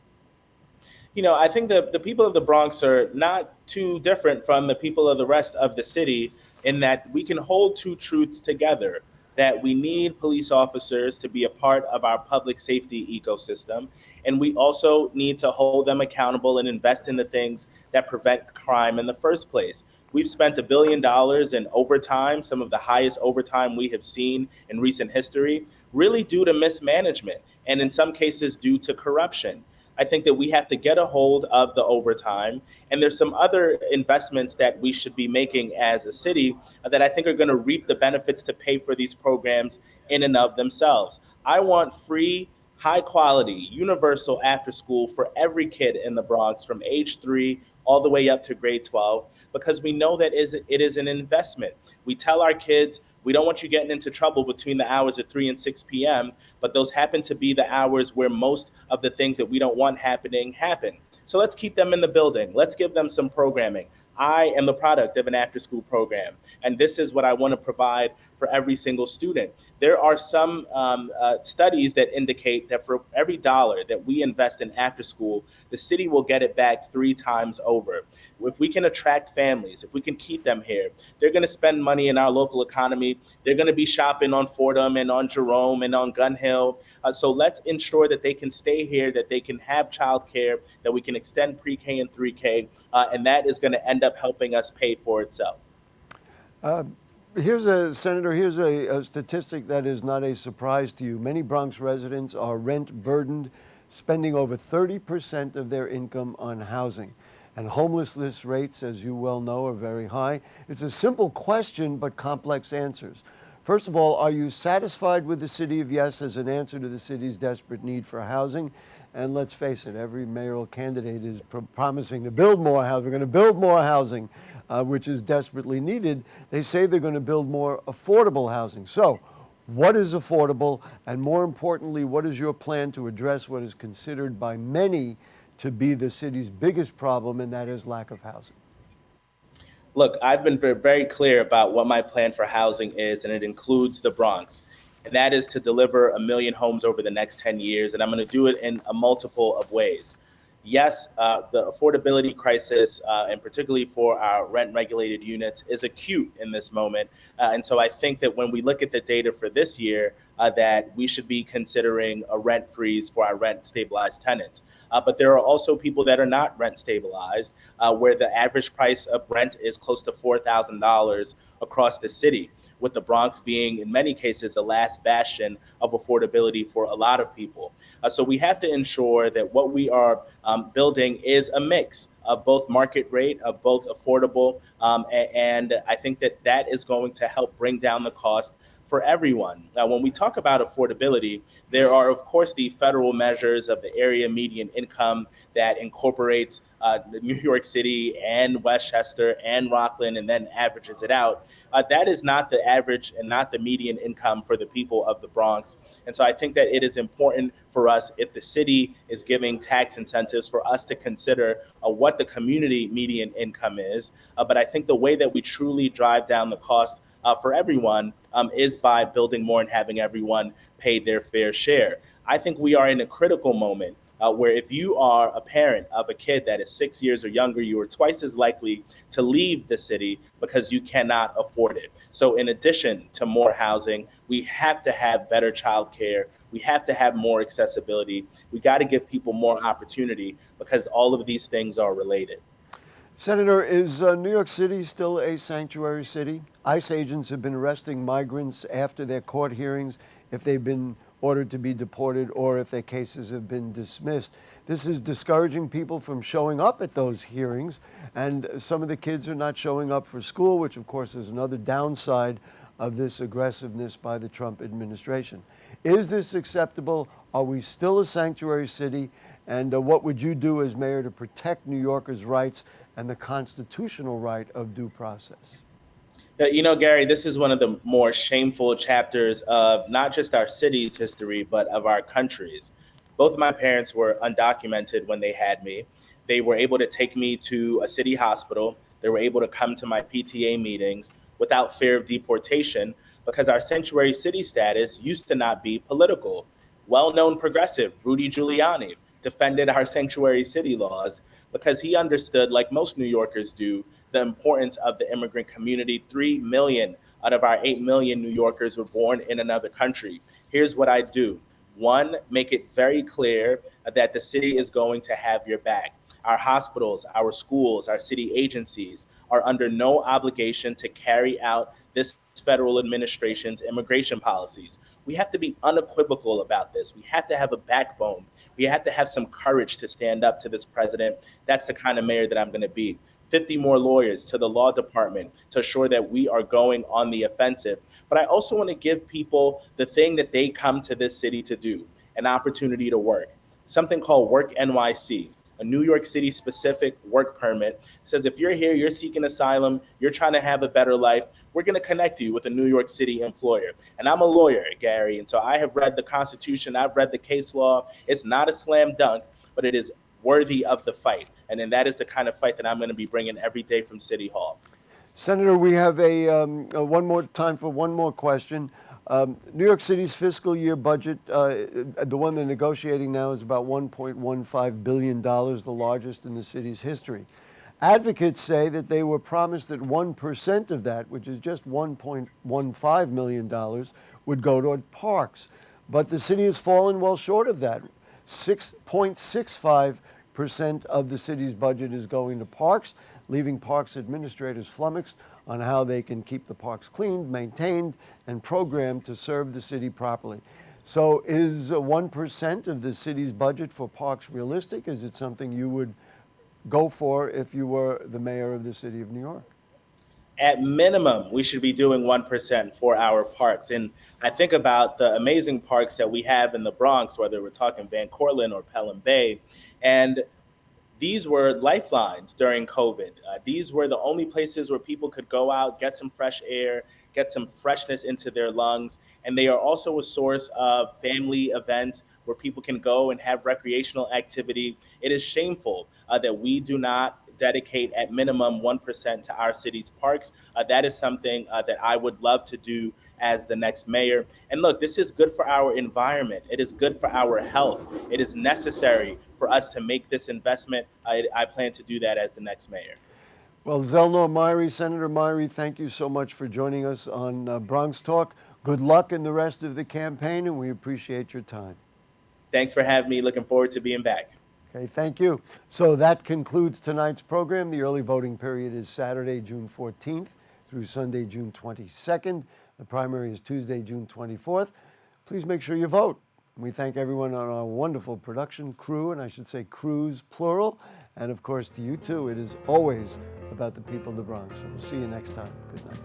You know, I think the people of the Bronx are not too different from the people of the rest of the city in that we can hold two truths together. that we need police officers to be a part of our public safety ecosystem. And we also need to hold them accountable and invest in the things that prevent crime in the first place. We've spent $1 billion in overtime, some of the highest overtime we have seen in recent history, really due to mismanagement and in some cases due to corruption. I think that we have to get a hold of the overtime. And there's some other investments that we should be making as a city that I think are going to reap the benefits to pay for these programs in and of themselves. I want free, high quality, universal after school for every kid in the Bronx from age 3 all the way up to grade 12, because we know that it is an investment. We tell our kids, we don't want you getting into trouble between the hours of 3 and 6 p.m., but those happen to be the hours where most of the things that we don't want happening happen. So let's keep them in the building. Let's give them some programming. I am the product of an after-school program, and this is what I want to provide for every single student. There are some studies that indicate that for every dollar that we invest in after-school, the city will get it back 3 times over. If we can attract families, if we can keep them here, they're going to spend money in our local economy. They're going to be shopping on Fordham and on Jerome and on Gun Hill. So let's ensure that they can stay here, that they can have childcare, that we can extend pre-K and 3K, and that is going to end up helping us pay for itself. Here's a statistic that is not a surprise to you. Many Bronx residents are rent burdened, spending over 30% of their income on housing. And homelessness rates, as you well know, are very high. It's a simple question, but complex answers. First of all, are you satisfied with the city of Yes as an answer to the city's desperate need for housing? And let's face it, every mayoral candidate is promising to build more housing. We're going to build more housing, which is desperately needed. They say they're going to build more affordable housing. So what is affordable? And more importantly, what is your plan to address what is considered by many to be the city's biggest problem, and that is lack of housing? Look, I've been very clear about what my plan for housing is, and it includes the Bronx. And that is to deliver 1 million homes over the next 10 years. And I'm going to do it in a multiple of ways. Yes, the affordability crisis, and particularly for our rent-regulated units, is acute in this moment. And so I think that when we look at the data for this year, that we should be considering a rent freeze for our rent-stabilized tenants. But there are also people that are not rent-stabilized, where the average price of rent is close to $4,000 across the city, with the Bronx being, in many cases, the last bastion of affordability for a lot of people. So we have to ensure that what we are building is a mix of both market rate, of both affordable, and I think that that is going to help bring down the cost for everyone. Now, when we talk about affordability, there are, of course, the federal measures of the area median income that incorporates New York City and Westchester and Rockland and then averages it out. That is not the average and not the median income for the people of the Bronx. And so I think that it is important for us, if the city is giving tax incentives, for us to consider what the community median income is. But I think the way that we truly drive down the cost for everyone is by building more and having everyone pay their fair share. I think we are in a critical moment where if you are a parent of a kid that is 6 years or younger, you are twice as likely to leave the city because you cannot afford it. So in addition to more housing, we have to have better childcare. We have to have more accessibility. We got to give people more opportunity because all of these things are related. Senator, is New York City still a sanctuary city? ICE agents have been arresting migrants after their court hearings if they've been ordered to be deported or if their cases have been dismissed. This is discouraging people from showing up at those hearings, and some of the kids are not showing up for school, which of course is another downside of this aggressiveness by the Trump administration. Is this acceptable? Are we still a sanctuary city? And what would you do as mayor to protect New Yorkers' rights and the constitutional right of due process? You know, Gary, this is one of the more shameful chapters of not just our city's history, but of our country's. Both of my parents were undocumented when they had me. They were able to take me to a city hospital. They were able to come to my PTA meetings without fear of deportation because our sanctuary city status used to not be political. Well-known progressive Rudy Giuliani defended our sanctuary city laws because he understood, like most New Yorkers do, the importance of the immigrant community. 3 million out of our 8 million New Yorkers were born in another country. Here's what I do. One, make it very clear that the city is going to have your back. Our hospitals, our schools, our city agencies are under no obligation to carry out this federal administration's immigration policies. We have to be unequivocal about this. We have to have a backbone. We have to have some courage to stand up to this president. That's the kind of mayor that I'm going to be. 50 more lawyers to the law department to ensure that we are going on the offensive. But I also want to give people the thing that they come to this city to do, an opportunity to work. Something called Work NYC, a New York City specific work permit. It says if you're here, you're seeking asylum, you're trying to have a better life, we're going to connect you with a New York City employer. And I'm a lawyer, Gary, and so I have read the Constitution, I've read the case law. It's not a slam dunk, but it is worthy of the fight. And then that is the kind of fight that I'm going to be bringing every day from City Hall. Senator, we have one more time for one more question. New York City's fiscal year budget, the one they're negotiating now, is about $1.15 billion, the largest in the city's history. Advocates say that they were promised that 1% of that, which is just $1.15 million, would go toward parks. But the city has fallen well short of that. 6.65% of the city's budget is going to parks, leaving parks administrators flummoxed on how they can keep the parks cleaned, maintained, and programmed to serve the city properly. So is 1% of the city's budget for parks realistic? Is it something you would go for if you were the mayor of the city of New York? At minimum, we should be doing 1% for our parks. And I think about the amazing parks that we have in the Bronx, whether we're talking Van Cortlandt or Pelham Bay. And these were lifelines during COVID. These were the only places where people could go out, get some fresh air, get some freshness into their lungs. And they are also a source of family events where people can go and have recreational activity. It is shameful that we do not dedicate at minimum 1% to our city's parks. That is something that I would love to do as the next mayor. And look, this is good for our environment. It is good for our health. It is necessary for us to make this investment. I plan to do that as the next mayor. Well, Zellnor Myrie, Senator Myrie, thank you so much for joining us on Bronx Talk. Good luck in the rest of the campaign, and we appreciate your time. Thanks for having me. Looking forward to being back. Okay, thank you. So that concludes tonight's program. The early voting period is Saturday, June 14th through Sunday, June 22nd. The primary is Tuesday, June 24th. Please make sure you vote. We thank everyone on our wonderful production crew, and I should say crews, plural. And of course to you too. It is always about the people of the Bronx. So we'll see you next time. Good night.